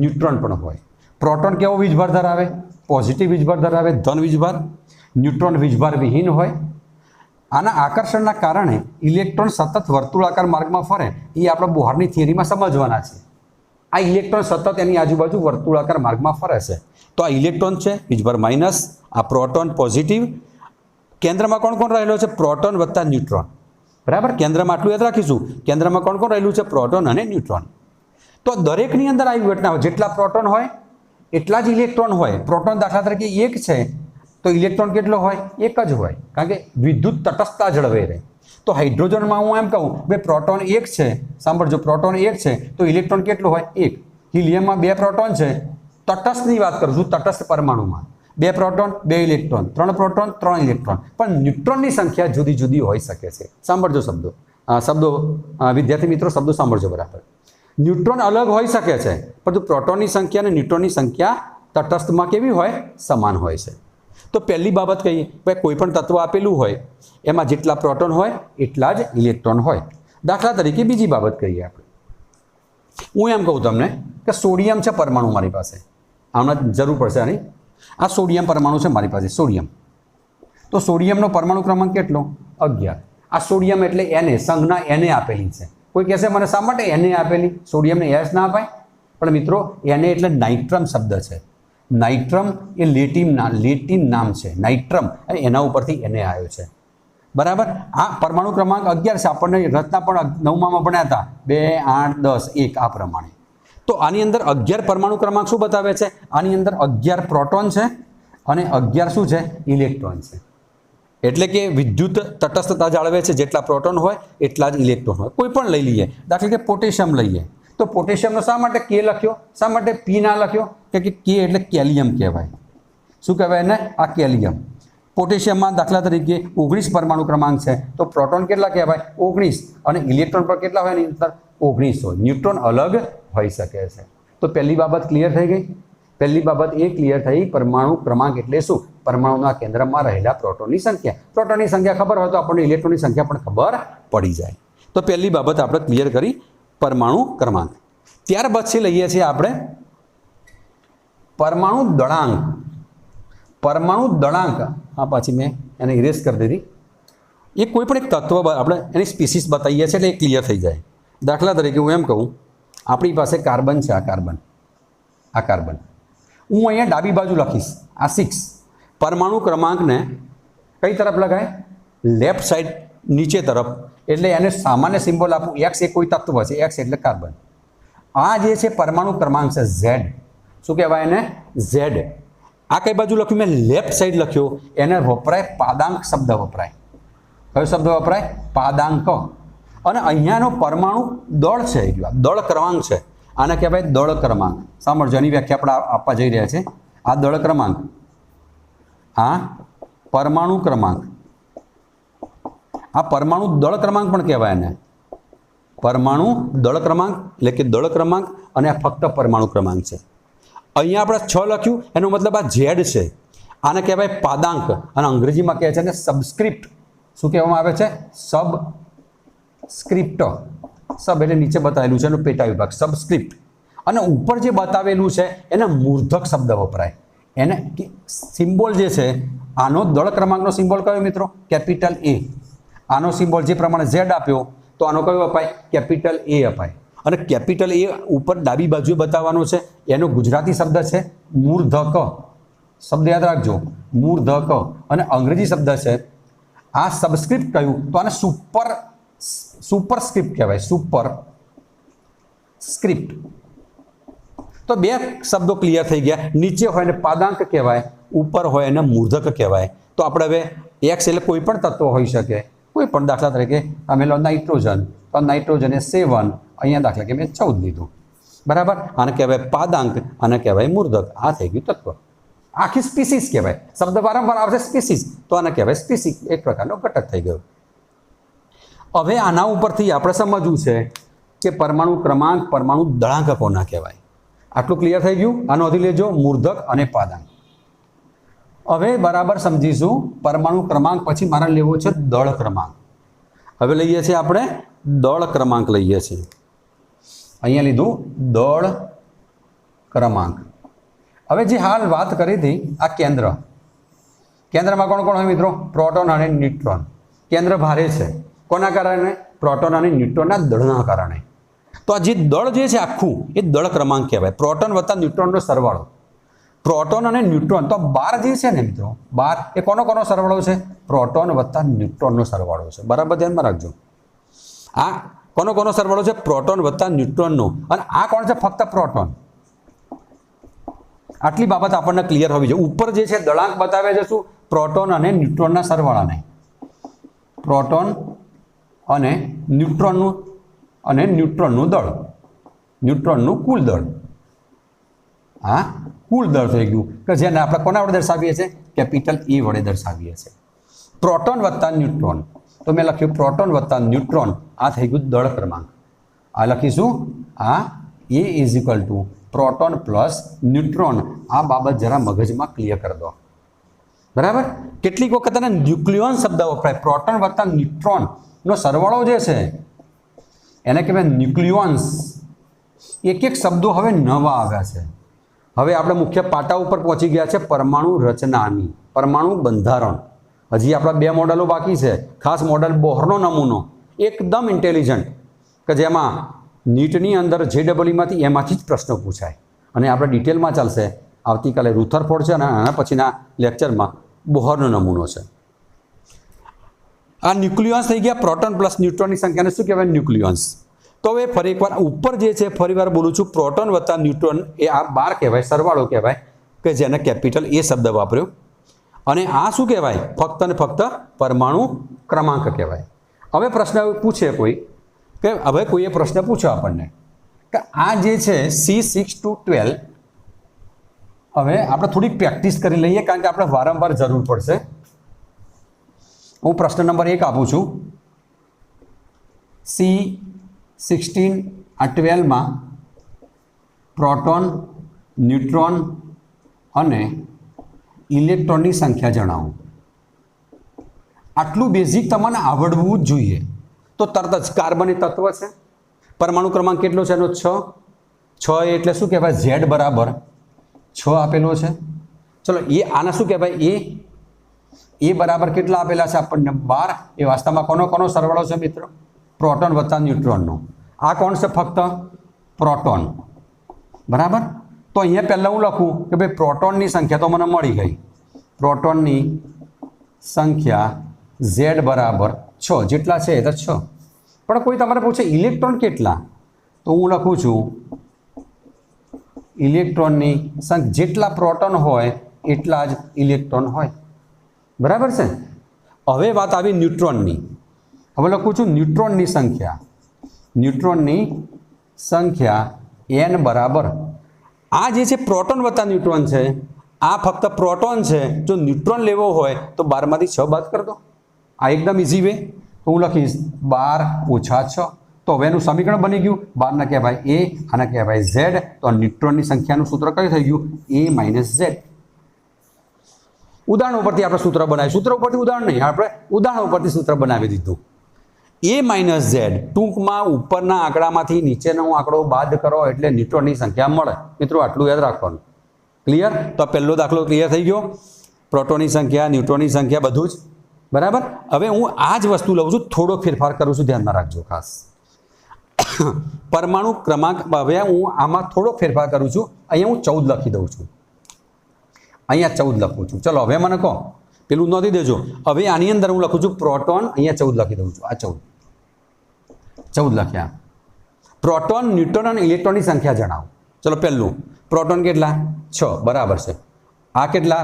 ન્યુટ્રોન પણ હોય. પ્રોટોન કેવો વીજભાર ધરાવે? પોઝિટિવ વીજભાર ધરાવે, ધન વીજભાર. ન્યુટ્રોન વીજભાર વિહીન હોય. આના આકર્ષણના કારણે ઇલેક્ટ્રોન સતત વર્તુળાકાર માર્ગમાં ફરે. એ આપણે બોહરની થિયરીમાં સમજવાના છે. આ ઇલેક્ટ્રોન સતત એની આજુબાજુ વર્તુળાકાર માર્ગમાં ફરે છે. તો આ ઇલેક્ટ્રોન છે વીજભાર માઇનસ, આ પ્રોટોન પોઝિટિવ. કેન્દ્રમાં કોણ કોણ રહેલો છે? પ્રોટોન વત્તા ન્યુટ્રોન, બરાબર. કેન્દ્રમાં આટલું યાદ રાખીશું. કેન્દ્રમાં કોણ કોણ રહેલું છે? પ્રોટોન અને ન્યુટ્રોન. તો દરેકની અંદર આવી ઘટના હોય. જેટલા પ્રોટોન હોય એટલા જ ઇલેક્ટ્રોન હોય. પ્રોટોન દાખલા તરીકે 1 છે તો ઇલેક્ટ્રોન કેટલો હોય? 1 જ હોય, કારણ કે વિદ્યુત તટસ્થતા જળવાઈ રહે. તો હાઇડ્રોજનમાં હું એમ કહું ભાઈ પ્રોટોન 1 છે. સાંભળજો, પ્રોટોન 1 છે તો ઇલેક્ટ્રોન કેટલો હોય? 1. હિલિયમમાં 2 પ્રોટોન છે. તટસ્થની વાત કરું છું. તટસ્થ પરમાણુમાં 2 પ્રોટોન 2 ઇલેક્ટ્રોન, 3 પ્રોટોન 3 ઇલેક્ટ્રોન. પણ ન્યુટ્રોનની સંખ્યા જુદી જુદી હોઈ શકે છે. સાંભળજો શબ્દો વિદ્યાર્થી મિત્રો, શબ્દો સાંભળજો બરાબર. ન્યુટ્રોન અલગ હોઈ શકે છે, પરંતુ પ્રોટોનની સંખ્યા અને ન્યુટ્રોનની સંખ્યા તટસ્થમાં કેવી હોય? સમાન હોય છે. તો પહેલી બાબત કહીએ, ભાઈ કોઈ પણ તત્વ આપેલું હોય એમાં જેટલા પ્રોટોન હોય એટલા જ ઇલેક્ટ્રોન હોય. દાખલા તરીકે બીજી બાબત કહીએ આપણે. હું એમ કહું તમને કે સોડિયમ છે પરમાણુ મારી પાસે. આમને જરૂર પડશે આની. આ સોડિયમ પરમાણુ છે મારી પાસે, સોડિયમ. તો સોડિયમનો પરમાણુ ક્રમાંક કેટલો? 11. આ સોડિયમ એટલે Na, સંજ્ઞા Na આપેલી છે. કોઈ કહેશે મને શા માટે Na આપેલી? સોડિયમને S ના અપાય? પણ મિત્રો Na એટલે નાઇટ્રમ શબ્દ છે. નાઇટ્રમ એ લેટિન નામ છે. નાઇટ્રમ એના ઉપરથી Na આવ્યો છે, બરાબર. આ પરમાણુ ક્રમાંક 11 છે. આપણને રચના પણ 9માં ભણ્યા હતા. 2, 8, 10, 1 આ પ્રમાણે. તો આની અંદર 11 પરમાણુ ક્રમાંક શું બતાવે છે? આની અંદર 11 પ્રોટોન છે અને 11 શું છે? ઇલેક્ટ્રોન છે. એટલે કે વિદ્યુત તટસ્થતા જાળવે છે. જેટલા પ્રોટોન હોય એટલા જ ઇલેક્ટ્રોન હોય. કોઈ પણ લઈ લઈએ. દાખલા કે પોટેશિયમ લઈએ તો પોટેશિયમનો શા માટે K લખ્યો? શા માટે P ના લખ્યો? કે K એટલે કેલિયમ કહેવાય. શું કહેવાય એને? આ કેલિયમ. પોટેશિયમમાં દાખલા તરીકે 19 પરમાણુ ક્રમાંક છે તો પ્રોટોન કેટલા કહેવાય? 19. અને ઇલેક્ટ્રોન પર કેટલા હોય? એની અંદર 19 હોય. ન્યુટ્રોન અલગ હોઈ શકે છે. તો પહેલી બાબત ક્લિયર થઈ ગઈ. પહેલી બાબત એ ક્લિયર થઈ, પરમાણુ ક્રમાંક એટલે શું? પરમાણુના કેન્દ્રમાં રહેલા પ્રોટોનની સંખ્યા. પ્રોટોનની સંખ્યા ખબર હોય તો આપણને ઇલેક્ટ્રોનની સંખ્યા પણ ખબર પડી જાય. તો પહેલી બાબત આપણે ક્લિયર કરી, પરમાણુ ક્રમાંક. ત્યાર પછી લઈએ છીએ આપણે પરમાણુ દળાંક. પરમાણુ દળાંક, આ પાછી મેં એને ઇરેઝ કરી દીધી. એ કોઈ પણ એક તત્વ આપણે એની સ્પીસીસ બતાવીએ છીએ એટલે એ ક્લિયર થઈ જાય. દાખલા તરીકે હું એમ કહું, આપણી પાસે કાર્બન છે. આ કાર્બન હું અહીંયા ડાબી બાજુ લખીશ. આ 6. પરમાણુ ક્રમાંકને કઈ તરફ લગાય? લેફ્ટ સાઈડ નીચે તરફ. એટલે એને સામાન્ય સિમ્બોલ આપું. X એ કોઈ તત્વ છે. X એટલે કાર્બન. આ જે છે પરમાણુ ક્રમાંક છે Z. શું કહેવાય એને? Z. આ કઈ બાજુ લખ્યું મેં લેફ્ટ સાઈડ લખ્યો એને વપરાય પાદાંક શબ્દ વપરાય. કયો શબ્દ વપરાય? પાદાંક. અને અહીંયાનો પરમાણુ દળ છે, દળ ક્રમાંક છે, આને કહેવાય દળ ક્રમાંક. સાંભળજો, એની વ્યાખ્યા આપણે આપવા જઈ રહ્યા છે. આ દળ ક્રમાંક, આ પરમાણુ ક્રમાંક, આ પરમાણુ દળ ક્રમાંક પણ કહેવાય એને. પરમાણુ દળ ક્રમાંક એટલે કે દળ ક્રમાંક, અને આ ફક્ત પરમાણુ ક્રમાંક છે. અહીંયા આપણે 6 લખ્યું એનો મતલબ આ ઝેડ છે, આને કહેવાય પાદાંક. અને અંગ્રેજીમાં કહે છે ને સબસ્ક્રિપ્ટ. શું કહેવામાં આવે છે? સબસ્ક્રિપ્ટ. સબ એટલે નીચે બતાવેલું છે એનું પેટા વિભાગ, સબસ્ક્રિપ્ટ. અને ઉપર જે બતાવેલું છે એને મૂર્ધક શબ્દ વપરાય. એને સિમ્બોલ જે છે, આનો દળ ક્રમાંકનો સિમ્બોલ કયો મિત્રો? કેપિટલ એ. આનો સિમ્બોલ જે પ્રમાણે ઝેડ આપ્યો તો આનો કયો અપાય? કેપિટલ એ અપાય. અને કેપિટલ એ ઉપર ડાબી બાજુએ બતાવવાનો છે, એનો ગુજરાતી શબ્દ છે મૂર્ધક. શબ્દ યાદ રાખજો, મૂર્ધક. અને અંગ્રેજી શબ્દ છે આ સબસ્ક્રિપ્ટ કહ્યું તો આને સુપરસ્ક્રિપ્ટ કહેવાય. Super script. તો બે શબ્દો ક્લિયર થઈ ગયા. નીચે હોય ને પાદાંક કહેવાય, ઉપર હોય એને મૂર્ધક કહેવાય. તો આપણે હવે એક્સ એટલે કોઈ પણ તત્વ હોઈ શકે, કોઈ પણ. દાખલા તરીકે અમે લો નાઇટ્રોજન, તો નાઇટ્રોજન એ 7, અહીંયા દાખલા કે મેં 14 લીધું, બરાબર. આને કહેવાય પાદાંક, આને કહેવાય મૂર્ધક. આ થઈ ગયું તત્વ. આખી સ્પીસીસ કહેવાય. શબ્દ વારંવાર આવશે સ્પીસીસ, તો આને કહેવાય સ્પીસીસ, એક પ્રકારનો ઘટક થઈ ગયો. હવે આના ઉપરથી આપણે સમજવું છે કે પરમાણુ ક્રમાંક, પરમાણુ દળાંક કોના કહેવાય. આટલું ક્લિયર થઈ ગયું. આ નોંધી લેજો, મૂર્ધક અને પાદાંક. હવે બરાબર સમજીશું પરમાણુ ક્રમાંક, પછી મારે લેવો છે દળ ક્રમાંક. હવે લઈએ છીએ આપણે દળ ક્રમાંક લઈએ છીએ. અહીંયા લીધું દળ ક્રમાંક. હવે જે હાલ વાત કરી હતી આ કેન્દ્ર, કેન્દ્રમાં કોણ કોણ હોય મિત્રો? પ્રોટોન અને ન્યુટ્રોન. કેન્દ્ર ભારે છે, કોના કારણે? પ્રોટોન અને ન્યુટ્રોનના દળના કારણે. તો આ જે દળ જે છે આખું એ દળ ક્રમાંક કહેવાય. પ્રોટોન વત્તા ન્યુટ્રોનનો સરવાળો. પ્રોટોન અને ન્યુટ્રોન, તો 12 જે છે ને મિત્રો, 12 એ કોનો સરવાળો છે? પ્રોટોન વત્તા ન્યુટ્રોનનો સરવાળો છે. બરાબર ધ્યાનમાં રાખજો. આ કોનો સરવાળો છે? પ્રોટોન વત્તા ન્યુટ્રોનનો. અને આ કોણ છે? ફક્ત પ્રોટોન. આટલી બાબત આપણને ક્લિયર હોવી જોઈએ. ઉપર જે છે દળાંક બતાવે છે શું? પ્રોટોન અને ન્યુટ્રોનના સરવાળાને. પ્રોટોન અને ન્યુટ્રોનનું દળ, ન્યુટ્રોનનું કુલ દળ. આ કુલ દળ થઈ ગયું કે જેને આપણે કોના વડે દર્શાવીએ છીએ? કેપિટલ E વડે દર્શાવીએ છીએ. પ્રોટોન વત્તા ન્યુટ્રોન, તો મેં લખ્યું પ્રોટોન વત્તા ન્યુટ્રોન. આ થઈ ગયું દળ ક્રમાંક. આ લખીશું, આ A is equal to proton plus neutron. આ બાબત જરા મગજમાં ક્લિયર કરી દો, બરાબર. કેટલીક વખત એને ન્યુક્લિયોન શબ્દ વપરાય. પ્રોટોન વત્તા ન્યુટ્રોનનો સરવાળો જે છે એને કહેવાય ન્યુક્લિયોન્સ. એક શબ્દો હવે નવા આવ્યા છે. હવે આપણે મુખ્ય પાટા ઉપર પહોંચી ગયા છે પરમાણુ રચનાની, પરમાણુ બંધારણ. હજી આપણા 2 મોડલો બાકી છે. ખાસ મોડલ બોહરનો નમૂનો, એકદમ ઇન્ટેલિજન્ટ, કે જેમાં નીટની અંદર JEEમાંથી એમાંથી જ પ્રશ્નો પૂછાય. અને આપણે ડિટેલમાં ચાલશે. આવતીકાલે રુથરફોર્ડ છે અને આના પછીના લેક્ચરમાં બોહરનો નમૂનો છે. આ ન્યુક્લિયોન્સ થઈ ગયા. પ્રોટોન પ્લસ ન્યુટ્રોનની સંખ્યાને શું કહેવાય? ન્યુક્લિયોન્સ. તો હવે ફરી એકવાર ઉપર જે છે, ફરી વાર બોલું છું, પ્રોટોન વત્તા ન્યુટ્રોન એ આ 12 કહેવાય, સરવાળો કહેવાય, કે જેને કેપિટલ એ શબ્દ વાપર્યો. અને આ શું કહેવાય? ફક્ત ને ફક્ત પરમાણુ ક્રમાંક કહેવાય. હવે પ્રશ્ન પૂછે કોઈ કે હવે કોઈએ પ્રશ્ન પૂછ્યો આપણને કે આ જે છે C6 to 12, હવે આપણે થોડીક પ્રેક્ટિસ કરી લઈએ કારણ કે આપણે વારંવાર જરૂર પડશે. હું પ્રશ્ન નંબર 1 આપું છું. C16 આ 12માં પ્રોટોન, ન્યુટ્રોન અને ઇલેક્ટ્રોનની સંખ્યા જણાવો. આટલું બેઝિક તમને આવડવું જ જોઈએ. તો તરત જ કાર્બન એ તત્વ છે. પરમાણુ ક્રમાંક કેટલો છે એનો? 6 એટલે શું કહેવાય? Z બરાબર 6 આપેલો છે. ચલો એ આના શું કહેવાય? એ બરાબર કેટલા આપેલા છે આપણને? 12. એ વાસ્તવમાં કોનો સરવાળો છે મિત્રો? પ્રોટોન વત્તા ન્યુટ્રોનનો. આ કોણ છે? ફક્ત પ્રોટોન, બરાબર. તો અહીંયા પહેલાં હું લખું કે ભાઈ પ્રોટોનની સંખ્યા તો મને મળી ગઈ. પ્રોટોનની સંખ્યા Z બરાબર 6, જેટલા છે એ તો 6. પણ કોઈ તમારે પૂછે ઇલેક્ટ્રોન કેટલા, તો હું લખું છું ઇલેક્ટ્રોનની સંખ્યા જેટલા પ્રોટોન હોય એટલા જ ઇલેક્ટ્રોન હોય, બરાબર છે। હવે વાત આવી ન્યુટ્રોનની। હવે લખું છું ન્યુટ્રોનની સંખ્યા, ન્યુટ્રોનની સંખ્યા n બરાબર, આ જે છે પ્રોટોન વત્તા ન્યુટ્રોન છે, આ ફક્ત પ્રોટોન છે। જો ન્યુટ્રોન લેવો હોય તો 12 માંથી 6 બાદ કરી દો, આ એકદમ ઇઝી વે। તો હું લખીશ 12 ઓછા 6। તો હવે એનું સમીકરણ બની ગયું, 12 ને કહેવાય a, આને કહેવાય z। તો આ ન્યુટ્રોનની સંખ્યાનું સૂત્ર કયું થઈ ગયું? a minus z। ઉદાહરણ ઉપરથી આપણે સૂત્ર બનાવ્યું, સૂત્ર ઉપરથી ઉદાહરણ નહીં, આપણે ઉદાહરણ ઉપરથી સૂત્ર બનાવી દીધું। a માઇનસ z ટૂંકમાં ઉપરના આંકડામાંથી નીચેનો આંકડો બાદ કરો એટલે ન્યુટ્રોનની સંખ્યા મળે। મિત્રો આટલું યાદ રાખવાનું, ક્લિયર? તો પહેલો દાખલો ક્લિયર થઈ ગયો, પ્રોટોનની સંખ્યા, ન્યુટ્રોનની સંખ્યા, બધું જ બરાબર। હવે હું આ જ વસ્તુ લઉં છું, થોડો ફેરફાર કરું છું, ધ્યાનમાં રાખજો ખાસ। પરમાણુ ક્રમાંક, હવે હું આમાં થોડો ફેરફાર કરું છું, અહીંયા હું 14 લખી દઉં છું, અહીંયા 14 લખું છું। ચલો હવે મને કહો, પેલું નોંધી દેજો। હવે આની અંદર હું લખું છું પ્રોટોન, અહીંયા 14 લખી દઉં છું, આ 14 લખ્યા। પ્રોટોન, ન્યુટ્રોન અને ઇલેક્ટ્રોનની સંખ્યા જણાવો। ચલો પહેલું, પ્રોટોન કેટલા? 6, બરાબર છે। આ કેટલા?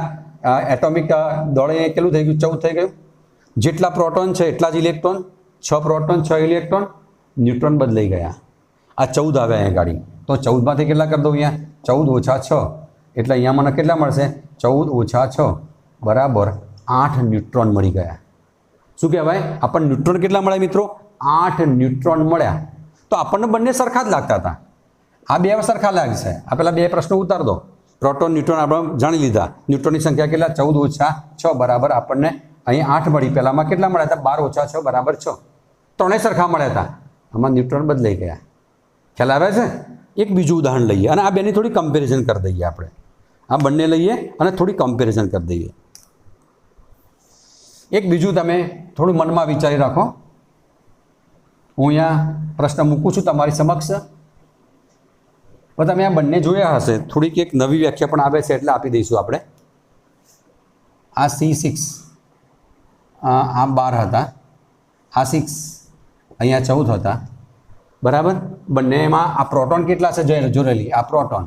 એટોમિક દળે કેટલું થઈ ગયું? 14 થઈ ગયું। જેટલા પ્રોટોન છે એટલા જ ઇલેક્ટ્રોન, 6 પ્રોટોન 6 ઇલેક્ટ્રોન, ન્યુટ્રોન બદલાઈ ગયા, આ 14 આવે અહીંયા ગાડી। તો 14 માંથી કેટલા કરી દઉં? અહીંયા 14 ઓછા 6 એટલે અહીંયા મને કેટલા મળશે? 14 ઓછા 6 બરાબર 8 ન્યુટ્રોન મળી ગયા। શું કહેવાય? આપણને ન્યુટ્રોન કેટલા મળ્યા મિત્રો? 8 ન્યુટ્રોન મળ્યા। તો આપણને બંને સરખા જ લાગતા હતા, આ બે સરખા લાગશે। આ પેલા બે પ્રશ્નો ઉતાર દો, પ્રોટોન ન્યુટ્રોન આપણે જાણી લીધા। ન્યુટ્રોનની સંખ્યા કેટલા? 14 ઓછા 6 બરાબર આપણને અહીં 8 મળી। પહેલામાં કેટલા મળ્યા હતા? 12 ઓછા 6 બરાબર 6, ત્રણેય સરખા મળ્યા હતા। આમાં ન્યુટ્રોન બદલાઈ ગયા, ખ્યાલ આવે છે? એક બીજું ઉદાહરણ લઈએ અને આ બેની થોડી કમ્પેરિઝન કરી દઈએ આપણે। આ બંને લઈએ અને થોડી કમ્પેરિઝન કરી દઈએ। એક બીજું તમે થોડું મનમાં વિચારી રાખો, હું અહીંયા પ્રશ્ન મૂકું છું તમારી સમક્ષ। તમે આ બંને જોયા હશે, થોડીક એક નવી વ્યાખ્યા પણ આવે છે એટલે આપી દઈશું આપણે। આ C6, આ 12 હતા, આ 6, અહીંયા 14 હતા, બરાબર। બંનેમાં આ પ્રોટોન કેટલા છે જોડેલી? આ પ્રોટોન,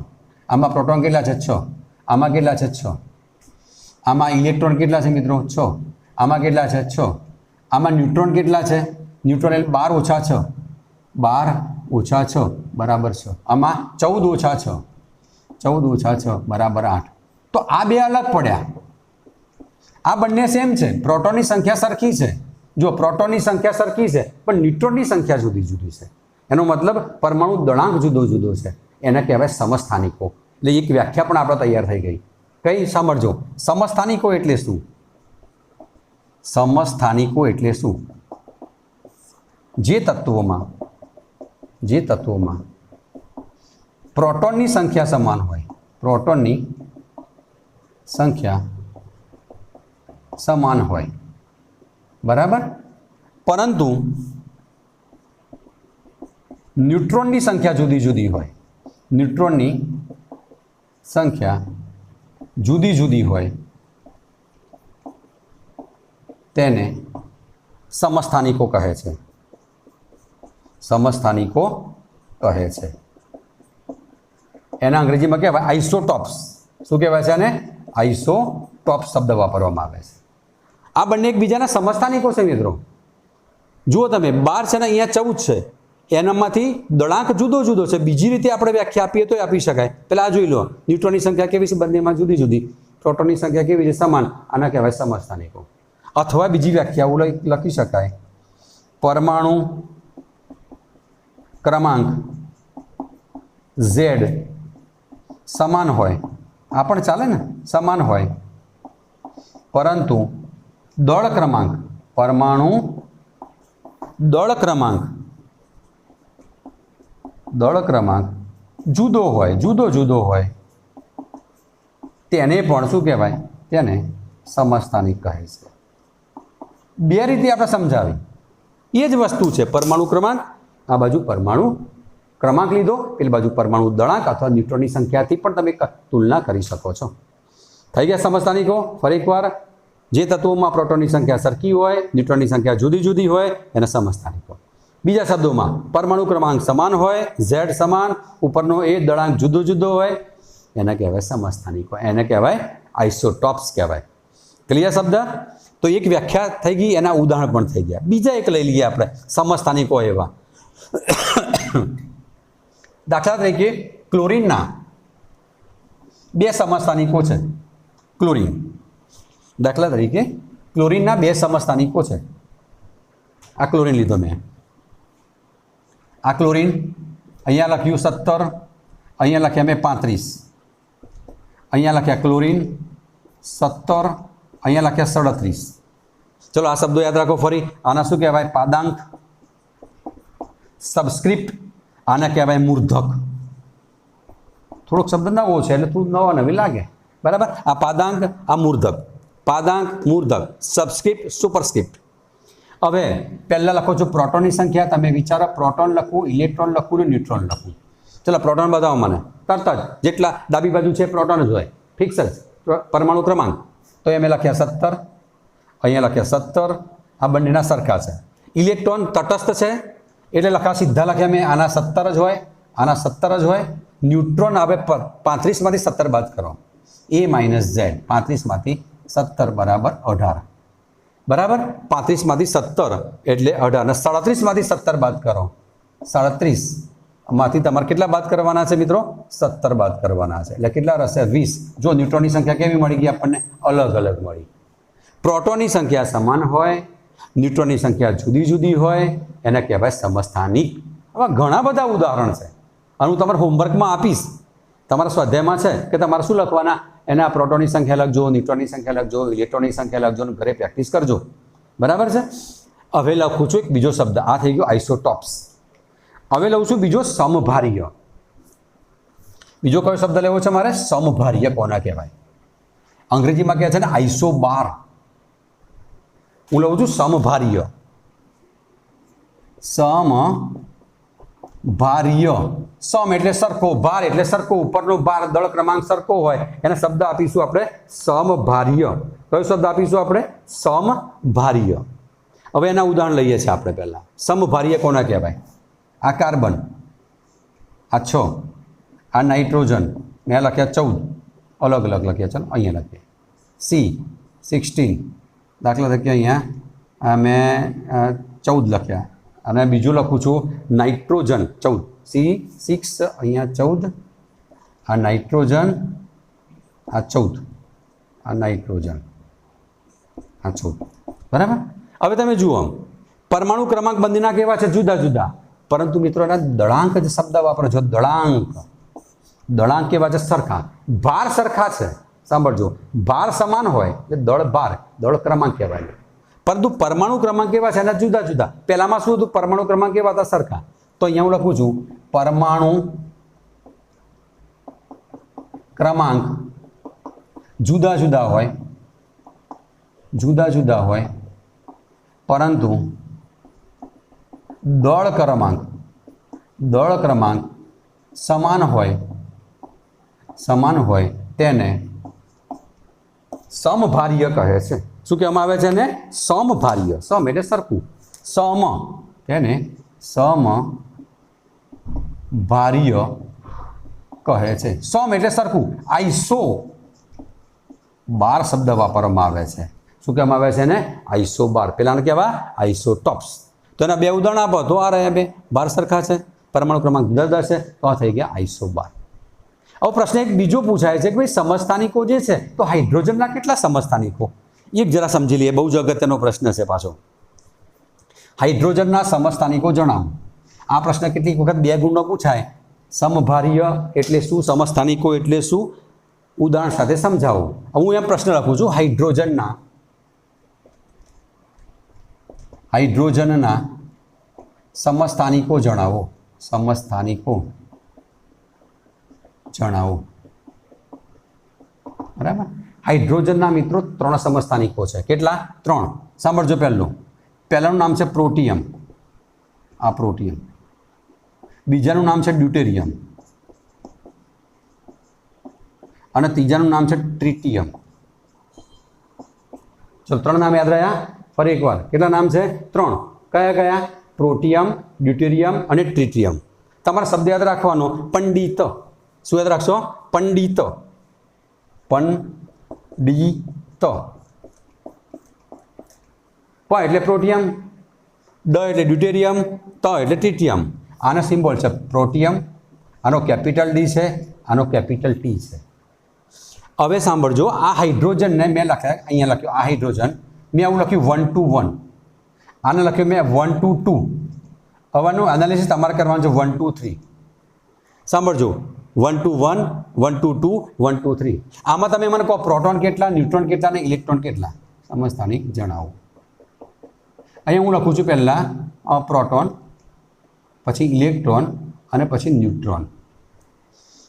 આમાં પ્રોટોન કેટલા છે? 6, આમાં કેટલા છે? 6, આમાં ઇલેક્ટ્રોન કેટલા છે મિત્રો? 6, આમાં કેટલા છે? 6, આમાં ન્યુટ્રોન કેટલા છે? ન્યુટ્રોન 12 ઓછા 6, 12 ઓછા 6 બરાબર 6, આમાં 14 ઓછા 6, 14 ઓછા 6 બરાબર 8। તો આ બે અલગ પડ્યા, આ બંને સેમ છે, પ્રોટોનની સંખ્યા સરખી છે। જો પ્રોટોનની સંખ્યા સરખી છે પણ ન્યુટ્રોનની સંખ્યા જુદી જુદી છે, એનો મતલબ પરમાણુ દળાંક જુદો જુદો છે, એને કહેવાય સમસ્થાનિકો। એટલે એક વ્યાખ્યા પણ આપણે તૈયાર થઈ ગઈ, કઈ સાંભળજો। સમસ્થાનિકો એટલે શું? સમસ્થાનિકો એટલે શું? જે તત્વોમાં પ્રોટોનની સંખ્યા સમાન હોય, પ્રોટોનની સંખ્યા સમાન હોય, બરાબર, પરંતુ ન્યુટ્રોનની સંખ્યા જુદી જુદી હોય, ન્યુટ્રોનની સંખ્યા જુદી જુદી હોય, તેને સમસ્થાનિકો કહે છે, સમસ્થાનિકો કહે છે। એના અંગ્રેજીમાં કહેવાય આઇસોટોપ્સ। શું કહેવાય છે? આને આઇસોટોપ્સ શબ્દ વાપરવામાં આવે છે। આ બંને એકબીજાના સમસ્થાનિકો છે મિત્રો। જુઓ તમે, 12 છે ને અહીંયા 14 છે, એનામાંથી દળાંક જુદો જુદો છે। બીજી રીતે આપણે વ્યાખ્યા આપીએ તો આપી શકાય। પહેલાં આ જોઈ લો, ન્યુટ્રોનની સંખ્યા કેવી છે? બંનેમાં જુદી જુદી। પ્રોટોનની સંખ્યા કેવી છે? સમાન। આના કહેવાય સમસ્થાનિકો। અથવા બીજી વ્યાખ્યાઓ લખી શકાય, પરમાણુ ક્રમાંક Z સમાન હોય, આ પણ ચાલે ને, સમાન હોય, પરંતુ દળ ક્રમાંક, પરમાણુ દળ ક્રમાંક જુદો હોય, જુદો હોય, તેને પણ શું કહેવાય? તેને સમસ્થાનિક કહે છે। બે રીતે આપણે સમજાવી, એ જ વસ્તુ છે। પરમાણુ ક્રમાંક, આ બાજુ પરમાણુ ક્રમાંક લીધો, પેલી બાજુ પરમાણુ દળાંક અથવા ન્યુટ્રોનની સંખ્યાથી પણ તમે તુલના કરી શકો છો। થઈ ગયા સમસ્થાનિકો? ફરી એકવાર, જે તત્વોમાં પ્રોટોનની સંખ્યા સરખી હોય, ન્યુટ્રોનની સંખ્યા જુદી જુદી હોય, એને સમસ્થાનિકો। બીજા શબ્દોમાં, પરમાણુ ક્રમાંક સમાન હોય, Z સમાન, ઉપરનો એ દળાંક જુદો જુદો હોય, એને કહેવાય સમસ્થાનિકો, એને કહેવાય આઇસોટોપ્સ કહેવાય. ક્લિયર શબ્દ? તો એક વ્યાખ્યા થઈ ગઈ, એના ઉદાહરણ પણ થઈ ગયા. બીજા એક લઈ લઈએ આપણે સમસ્થાનિકો એવા. દાખલા તરીકે ક્લોરીનના બે સમસ્થાનિકો છે. ક્લોરીન, દાખલા તરીકે ક્લોરીનના બે સમસ્થાનિકો છે. આ ક્લોરીન લીધો મેં. આ ક્લોરીન અહીંયા લખ્યું 17, અહીંયા લખ્યા મેં 35, અહીંયા લખ્યા ક્લોરીન 17, અહીંયા લખ્યા 37. ચલો આ શબ્દો યાદ રાખો ફરી. આના શું કહેવાય? પાદાંક. સબસ્ક્રિપ્ટ, આને કહેવાય મૂર્ધક. થોડોક શબ્દ નવો છે એટલે થોડું નવા નવી લાગે, બરાબર. આ પાદાંક, આ મૂર્ધક. પાદાંક, મૂર્ધક, સબસ્ક્રિપ્ટ, સુપરસ્ક્રિપ્ટ. હવે પહેલાં લખો છો પ્રોટોનની સંખ્યા. તમે વિચારો, પ્રોટોન લખવું, ઇલેક્ટ્રોન લખવું ને ન્યુટ્રોન લખવું. ચલો પ્રોટોન બતાવો મને તરત જ. જેટલા ડાબી બાજુ છે પ્રોટોન જ હોય, ફિક્સ જ પરમાણુ ક્રમાંક. તો એ મેં લખ્યા 17, અહીંયા લખ્યા 17. આ બંનેના સરખા છે. ઇલેક્ટ્રોન તટસ્થ છે એટલે લખ્યા, સીધા લખ્યા મેં. આના 17 જ હોય, આના 17 જ હોય. ન્યુટ્રોન હવે 35માંથી 17 બાદ કરો. A - Z, 35માંથી 17 બરાબર 18. બરાબર, 35માંથી 17 એટલે 18. અને 37માંથી 17 બાદ કરો. 37માંથી તમારે કેટલા બાદ કરવાના છે મિત્રો? 17 બાદ કરવાના છે. એટલે કેટલા રહેશે? 20. જો ન્યુટ્રોનની સંખ્યા કેવી મળી ગઈ આપણને? અલગ અલગ મળી. પ્રોટોનની સંખ્યા સમાન હોય, ન્યુટ્રોનની સંખ્યા જુદી જુદી હોય, એને કહેવાય સમસ્થાનિક. આવા ઘણા બધા ઉદાહરણ છે અને હું તમારા હોમવર્કમાં આપીશ. તમારા સ્વાધ્યાયમાં છે કે તમારે શું લખવાના? એના પ્રોટોનની સંખ્યા લખજો, ન્યુટ્રોનની સંખ્યા લખજો, ઇલેક્ટ્રોનની સંખ્યા લખજો અને ઘરે પ્રેક્ટિસ કરજો. બરાબર છે. હવે લખું છું એક બીજો શબ્દ. આ થઈ ગયો આઇસોટોપ્સ. હવે લઉં છું બીજો સમભાર્ય. બીજો કયો શબ્દ લેવો છે મારે? સમભાર્ય કોના કહેવાય? અંગ્રેજીમાં કહે છે ને આઇસોબાર. હું લઉં છું સમભાર્ય. સમભાર્ય. સમ એટલે સરખો, ભાર એટલે સરખો, ઉપરનો ભાર, દળ ક્રમાંક સરખો હોય એને શબ્દ આપીશું આપણે સમભાર્ય. કયો શબ્દ આપીશું આપણે? સમભાર્ય. હવે એના ઉદાહરણ લઈએ છીએ આપણે પહેલા. સમભાર્ય કોના કહેવાય? આ કાર્બન, આ 6, આ નાઇટ્રોજન, મેં લખ્યા 14, અલગ અલગ લખ્યા. ચાલો અહીંયા લખીએ. C16, દાખલા તરીકે અહીંયા મેં 14 લખ્યા. અને બીજું લખું છું નાઇટ્રોજન 14, C6, અહીંયા 14, આ નાઇટ્રોજન, આ 14, આ નાઇટ્રોજન, આ 14. બરાબર. હવે તમે જુઓ, પરમાણુ ક્રમાંક બંનેના કેવા છે? જુદા જુદા. પરંતુ મિત્રો એના દળાંક જ શબ્દ વાપરો છો. દળાંક. દળાંક કેવા છે? સરખા. ભાર સરખા છે. સાંભળજો, ભાર સમાન હોય એટલે દળ ભાર, દળ ક્રમાંક કહેવાય. પરંતુ પરમાણુ ક્રમાંક કેવા છે? એના જુદા જુદા. પહેલામાં શું હતું? પરમાણુ ક્રમાંક કેવા હતા? સરખા. તો અહીંયા હું લખું છું પરમાણુ ક્રમાંક જુદા જુદા હોય, જુદા જુદા હોય, પરંતુ દળ ક્રમાંક સમાન હોય તેને સમભાર્ય કહે છે. શું કહેવામાં આવે છે એને? સમભાર્ય. સમ એટલે સરખું, સમ, તેને સમભાર્ય કહે છે. સમ એટલે સરખું. આઈસો બાર શબ્દ વાપરવામાં આવે છે. શું કહેવામાં આવે છે એને? આઈસોબાર. પેલાને કહેવાય આઇસોટોપ્સ. તો એના બે ઉદાહરણ આપો તો આ રહ્યા બે. બાર સરખા છે, પરમાણુ ક્રમાંક જુદા જુદા છે, તો આ થઈ ગયા આઇસોબાર. હવે પ્રશ્ન એક બીજો પૂછાય છે કે ભાઈ સમસ્થાનિકો જે છે, તો હાઇડ્રોજનના કેટલા સમસ્થાનિકો? એક જરા સમજી લઈએ. બહુ જ અગત્યનો પ્રશ્ન છે પાછો. હાઇડ્રોજનના સમસ્થાનિકો જણાવો. આ પ્રશ્ન કેટલીક વખત બે ગુણનો પૂછાય. સમભાર્ય એટલે શું? સમસ્થાનિકો એટલે શું? ઉદાહરણ સાથે સમજાવો. હું એમ પ્રશ્ન લખું છું હાઇડ્રોજનના સમસ્થાનિકો જણાવો. સમસ્થાનિકો જણાવો. બરાબર. હાઇડ્રોજનના મિત્રો 3 સમસ્થાનિકો છે. કેટલા? 3. સાંભળજો. પહેલાનું નામ છે પ્રોટિયમ, આ પ્રોટિયમ. બીજાનું નામ છે ડ્યુટેરિયમ અને ત્રીજાનું નામ છે ટ્રિટિયમ. ચલો 3 નામ યાદ રહ્યા? ફરી એકવાર. કેટલા નામ છે? 3. કયા કયા? પ્રોટિયમ, ડ્યુટેરિયમ અને ટ્રિટિયમ. તમારે શબ્દ યાદ રાખવાનો પંડિત. શું યાદ રાખશો? પંડિત. ડી ત પ એટલે પ્રોટિયમ, ડ એટલે ડ્યુટેરિયમ, ત એટલે ટ્રિટિયમ. આનો સિમ્બોલ છે પ્રોટિયમ, આનો કેપિટલ ડી છે, આનો કેપિટલ ટી છે. હવે સાંભળજો, આ હાઇડ્રોજનને મેં લખ્યા અહીંયા લખ્યું આ હાઇડ્રોજન મેં આવું લખ્યું 1 to 1, આને લખ્યું મેં 1 to 2. હવેનું એનાલિસિસ તમારે કરવાનું છે 1 to 3. સાંભળજો, 1 to 1, 1 to 2, 1 to 3. આમાં તમે મને કહો પ્રોટોન કેટલા, ન્યુટ્રોન કેટલા અને ઇલેક્ટ્રોન કેટલા, સમસ્થાનિક જણાવો. અહીંયા હું લખું છું પહેલાં પ્રોટોન, પછી ઇલેક્ટ્રોન અને પછી ન્યુટ્રોન.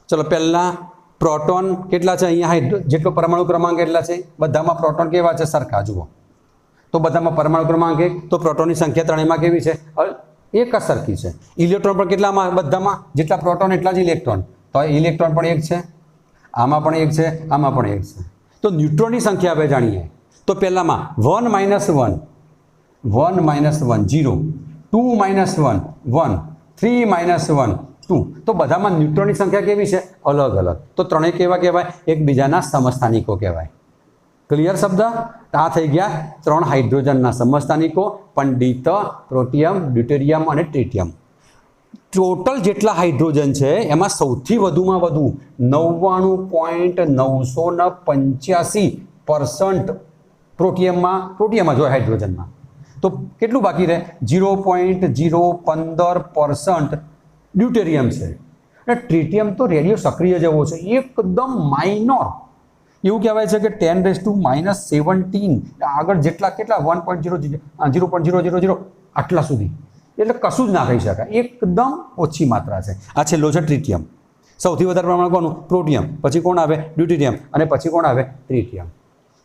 ચલો પહેલાં પ્રોટોન કેટલા છે, અહીંયા જેટલો પરમાણુ ક્રમાંક કેટલા છે, બધામાં પ્રોટોન કેવા છે સરખા જુઓ. તો બધામાં પરમાણુ ક્રમાંક 1, તો પ્રોટોનની સંખ્યા ત્રણેયમાં કેવી છે, એક જ સરખી છે. ઇલેક્ટ્રોન પણ કેટલામાં, બધામાં જેટલા પ્રોટોન એટલા જ ઇલેક્ટ્રોન, તો ઇલેક્ટ્રોન પણ 1 છે, આમાં પણ 1 છે, આમાં પણ 1 છે. તો ન્યુટ્રોનની સંખ્યા આપણે જાણીએ તો પહેલામાં 1 - 1, 1 - 1 0, 2 - 1 1, 3 - 1 2. તો બધામાં ન્યુટ્રોનની સંખ્યા કેવી છે, અલગ અલગ. તો ત્રણેય કેવા કહેવાય, એકબીજાના સમસ્થાનિકો કહેવાય. ક્લિયર શબ્દ. આ થઈ ગયા 3 હાઇડ્રોજનના સમસ્થાનિકો, પણ ડી ત, પ્રોટિયમ, ડ્યુટેરિયમ અને ટ્રિટિયમ. ટોટલ જેટલા હાઇડ્રોજન છે એમાં સૌથી વધુમાં વધુ 99.985% પ્રોટિયમમાં જોઈએ હાઇડ્રોજનમાં. તો કેટલું બાકી રહે, 0.015% ડ્યુટેરિયમ છે. અને ટ્રિટિયમ તો રેડિયો સક્રિય જેવો છે, એકદમ માઇનોર. એવું કહેવાય છે કે 10⁻17 આગળ જેટલા કેટલા 0.000 આટલા સુધી, એટલે કશું જ ના કહી શકાય, એકદમ ઓછી માત્રા છે. આ છેલ્લો છે ટ્રિટિયમ. સૌથી વધારે પ્રમાણ કોનું, પ્રોટિયમ, પછી કોણ આવે, ડ્યુટેરિયમ, અને પછી કોણ આવે, ટ્રિટિયમ.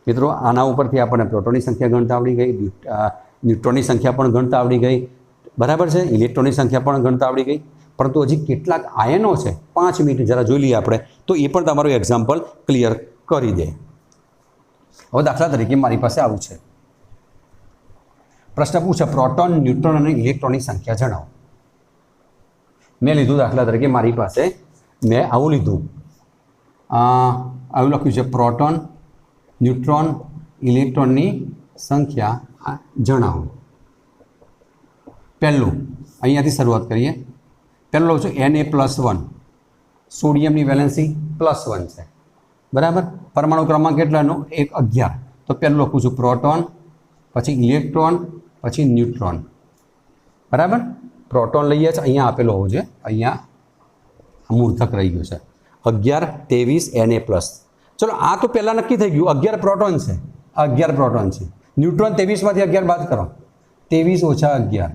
મિત્રો આના ઉપરથી આપણને પ્રોટોનની સંખ્યા ગણતા આવડી ગઈ, ન્યુટ્રોનની સંખ્યા પણ ગણતા આવડી ગઈ, બરાબર છે, ઇલેક્ટ્રોનની સંખ્યા પણ ગણતા આવડી ગઈ. પરંતુ હજી કેટલાક આયનો છે, 5 મિનિટ જરા જોઈ લઈએ આપણે, તો એ પણ તમારું એક્ઝામ્પલ ક્લિયર કરી દે. હવે દાખલા તરીકે મારી પાસે આવું છે, પ્રશ્ન પૂછે પ્રોટોન, ન્યુટ્રોન અને ઇલેક્ટ્રોનની સંખ્યા જણાવો. મેં લીધું દાખલા તરીકે મારી પાસે મેં આવું લીધું, આવું લખ્યું છે પ્રોટોન, ન્યુટ્રોન, ઇલેક્ટ્રોનની સંખ્યા જણાવો. પહેલું અહીંયાથી શરૂઆત કરીએ. પહેલું લઉં છું Na+1, સોડિયમની વેલેન્સી +1 છે, બરાબર. પરમાણુ ક્રમાંક કેટલાનો, 11. તો પહેલું લખું છું પ્રોટોન, પછી ઇલેક્ટ્રોન, પછી ન્યુટ્રોન, બરાબર. પ્રોટોન લઈએ છીએ, અહીંયા આપેલો હોવો જોઈએ, અહીંયા મૂર્ધક રહી ગયું છે, 11 23 Na+. ચલો આ તો પહેલાં નક્કી થઈ ગયું, 11 પ્રોટોન છે, 11 પ્રોટોન છે. ન્યુટ્રોન 23માંથી 11 બાદ કરો, 23 - 11,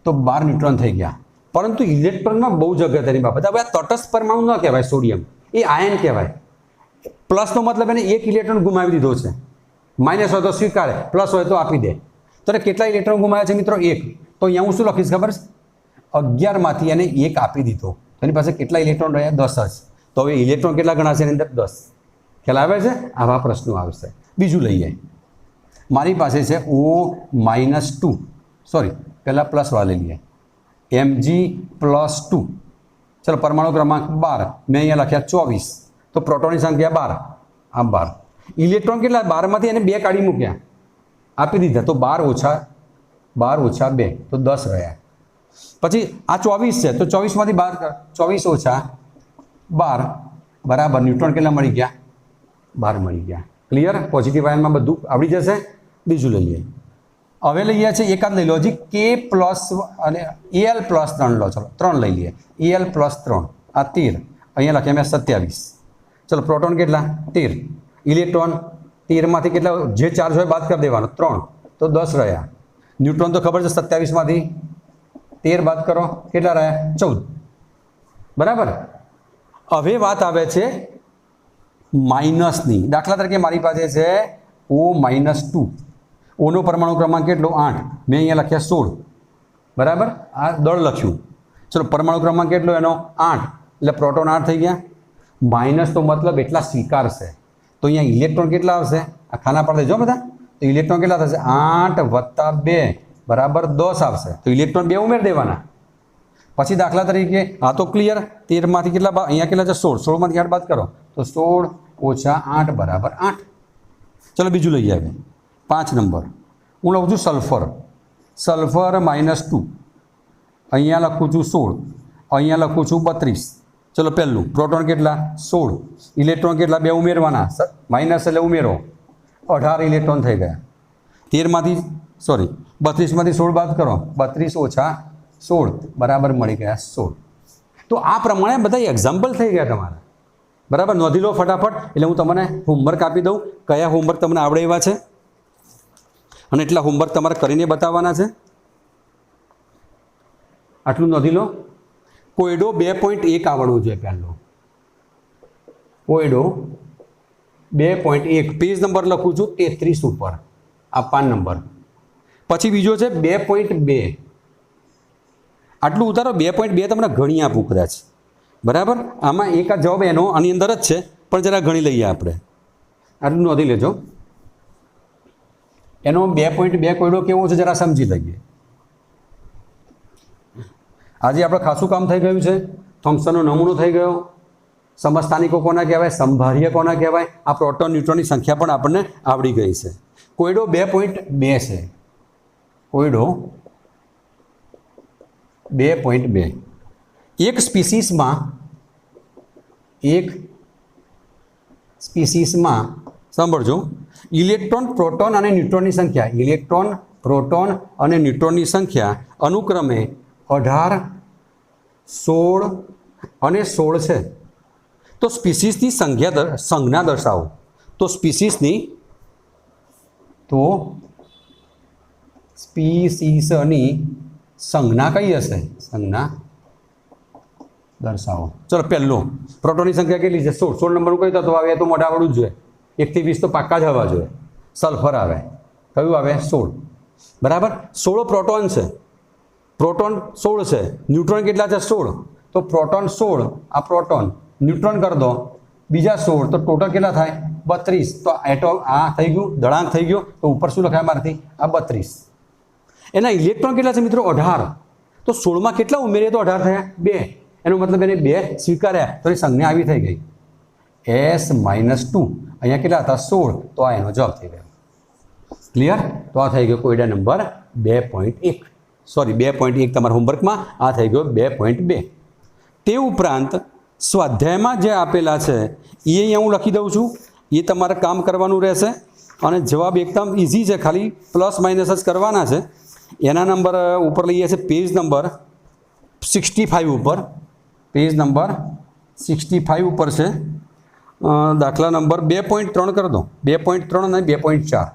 તો 12 ન્યુટ્રોન થઈ ગયા. પરંતુ ઇલેક્ટ્રોનમાં બહુ જ અગત્યની બાબત, હવે આ તટસ્થ પરમાણુ ન કહેવાય, સોડિયમ એ આયન કહેવાય. પ્લસનો મતલબ એને એક ઇલેક્ટ્રોન ગુમાવી દીધો છે, માઇનસ હોય તો સ્વીકારે, પ્લસ હોય તો આપી દે. તો કેટલા ઇલેક્ટ્રોન ગુમાવ્યા છે મિત્રો, 1. તો અહીંયા હું શું લખીશ ખબર છે, 11માંથી એને 1 આપી દીધો, તો એની પાસે કેટલા ઇલેક્ટ્રોન રહ્યા, 10 જ. તો હવે ઇલેક્ટ્રોન કેટલા ગણાશે એની અંદર, 10. ખ્યાલ આવે છે, આવા પ્રશ્નો આવશે. બીજું લઈએ, મારી પાસે છે O-2, સોરી પહેલાં પ્લસવાળા લઈ લઈએ, Mg+2. ચલો પરમાણુ ક્રમાંક 12, મેં અહીંયા લખ્યા 24, તો પ્રોટોનની સંખ્યા 12, આ 12. ઇલેક્ટ્રોન કેટલા, 12માંથી એને 2 કાઢી મૂક્યા, આપી દીધા, તો 12 - 2, તો 10 રહ્યા. પછી આ 24 છે, તો 24માંથી 12, 24 - 12 બરાબર ન્યુટ્રોન કેટલા મળી ગયા, 12 મળી ગયા. ક્લિયર. પોઝિટિવ આયનમાં બધું આવડી જશે. બીજું લઈએ, હવે લઈએ છીએ એકાદ લઈ લો હજી, K+ અને Al+3 લો, ચલો 3 લઈ લઈએ, Al+3, આ 13, અહીંયા લખ્યા મેં 27. ચલો પ્રોટોન કેટલા, 13. ઇલેક્ટ્રોન 13માંથી કેટલા, જે ચાર્જ હોય બાદ કરી દેવાનો, 3, તો 10 રહ્યા. ન્યુટ્રોન તો ખબર છે, 27માંથી 13 બાદ કરો, કેટલા રહ્યા, 14, બરાબર. હવે વાત આવે છે માઇનસની. દાખલા તરીકે મારી પાસે છે O-2, ઓનો પરમાણુ ક્રમાંક કેટલો, 8, મેં અહીંયા લખ્યા 16, બરાબર. આ દળ લખ્યું. ચલો પરમાણુ ક્રમાંક કેટલો એનો, 8, એટલે પ્રોટોન 8 થઈ ગયા. માઇનસ તો મતલબ એટલા સ્વીકારશે, તો અહીંયા ઇલેક્ટ્રોન કેટલા આવશે, આ ખાના પાડ દેજો બધા, તો ઇલેક્ટ્રોન કેટલા થશે, 8 + 2 બરાબર 10 આવશે. તો ઇલેક્ટ્રોન 2 ઉમેરી દેવાના. પછી દાખલા તરીકે આ તો ક્લિયર, 13માંથી કેટલા, અહીંયા કેટલા છે, 16, 16માંથી 8 બાદ કરો, તો 16 - 8 બરાબર 8. ચલો બીજું લઈ આવીએ 5 નંબર. હું લઉં છું સલ્ફર. સલ્ફર -2. અહીંયા લખું છું 16. અહીંયા લખું છું 32. ચલો પહેલું પ્રોટોન કેટલા 16. ઇલેક્ટ્રોન કેટલા 2 ઉમેરવાના, માઇનસ એટલે ઉમેરો, 18 ઇલેક્ટ્રોન થઈ ગયા. 32માંથી 16 બાદ કરો, 32 - 16 બરાબર મળી ગયા 16. તો આ પ્રમાણે બધા એક્ઝામ્પલ થઈ ગયા તમારા. બરાબર, નોંધી લો ફટાફટ. એટલે હું તમને હોમવર્ક આપી દઉં, કયા હોમવર્ક તમને આવડે એવા છે અને એટલા હોમવર્ક તમારે કરીને બતાવવાના છે. આટલું નોંધી લો. કોયડો 2.1 આવડવું જોઈએ પહેલો. કોયડો 2.1, પેજ નંબર લખું છું 33 ઉપર, આ 5 નંબર. પછી બીજો છે 2.2. આટલું ઉતારો. 2.2 તમને ગણી આપું કદાચ. બરાબર, આમાં એક આ જવાબ એનો આની અંદર જ છે, પણ જરા ગણી લઈએ આપણે. આટલું નોંધી લેજો. એનો 2.2 કોયડો કેવો છે જરા સમજી લઈએ. આજે આપણે ખાસું કામ થઈ ગયું છે. થોમ્સનનો નમૂનો થઈ ગયો. સમસ્થાનિકો કોના કહેવાય, સંભાર્ય કોના કહેવાય, આ પ્રોટોન ન્યુટ્રોનની સંખ્યા પણ આપણને આવડી ગઈ છે. કોયડો 2.2 છે. કોયડો 2.2. એક સ્પીસીસમાં સાંભળજો, ઇલેક્ટ્રોન, પ્રોટોન અને ન્યુટ્રોનની સંખ્યા, ઇલેક્ટ્રોન, પ્રોટોન અને ન્યુટ્રોનની સંખ્યા અનુક્રમે 18, 16 અને 16 છે. તો સ્પીસીસની સંજ્ઞા દર્શાવો. તો સ્પીસીસની સંજ્ઞા કઈ હશે? સંજ્ઞા દર્શાવો. ચલો પહેલો પ્રોટોનની સંખ્યા કેટલી છે? 16. 16 નંબર કયું તત્વ આવે? તો મોઢા આવડવું જ જોઈએ. 1 થી 20 તો પાક્કા જ આવવા જોઈએ. સલ્ફર આવે. કયું આવે? 16. બરાબર, 16 પ્રોટોન છે. પ્રોટોન 16 છે. ન્યુટ્રોન કેટલા છે? 16. તો પ્રોટોન 16, આ પ્રોટોન, ન્યુટ્રોન કરી દો બીજા 16, તો ટોટલ કેટલા થાય? 32. તો આ થઈ ગયું, દળાંક થઈ ગયો. તો ઉપર શું લખાય મારાથી? આ 32. એના ઇલેક્ટ્રોન કેટલા છે મિત્રો? 18. તો 16માં કેટલા ઉમેરીએ તો 18 થયા? 2. એનો મતલબ એને 2 સ્વીકાર્યા, તો એ સંજ્ઞા આવી થઈ ગઈ S - 2. અહીંયા કેટલા હતા? 16. તો આ એનો જવાબ થઈ ગયો. ક્લિયર? તો આ થઈ ગયો કોયડા નંબર 2.1. સોરી 2.1 તમારા હોમવર્કમાં આ થઈ ગયો 2.2. તે ઉપરાંત સ્વાધ્યાયમાં જે આપેલા છે એ અહીંયા હું લખી દઉં છું. એ તમારે કામ કરવાનું રહેશે અને જવાબ એકદમ ઇઝી છે, ખાલી પ્લસ માઇનસ જ કરવાના છે. એના નંબર ઉપર લઈએ છે પેજ નંબર 65 ઉપર. પેજ નંબર 65 ઉપર છે. દાખલા નંબર 2.3 કરી દો. 2.3 અને 2.4.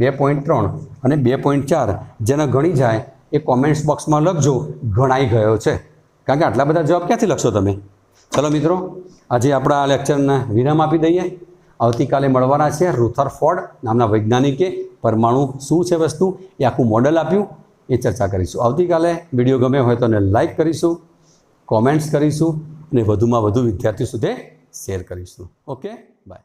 2.3 અને 2.4 જેને ગણી જાય એ કોમેન્ટ્સ બોક્સમાં લખજો, ગણાઈ ગયો છે. કારણ કે આટલા બધા જવાબ ક્યાંથી લખશો તમે? ચલો મિત્રો, આજે આપણા આ લેક્ચરને વિરામ આપી દઈએ. આવતીકાલે મળવાના છે. રુથરફોર્ડ નામના વૈજ્ઞાનિકે પરમાણુ શું છે વસ્તુ એ આખું મોડલ આપ્યું, એ ચર્ચા કરીશું. આવતીકાલે વિડીયો ગમે હોય તો એને લાઈક કરીશું, કોમેન્ટ્સ કરીશું અને વધુમાં વધુ વિદ્યાર્થીઓ સુધી શેર કરીશું. Okay, by.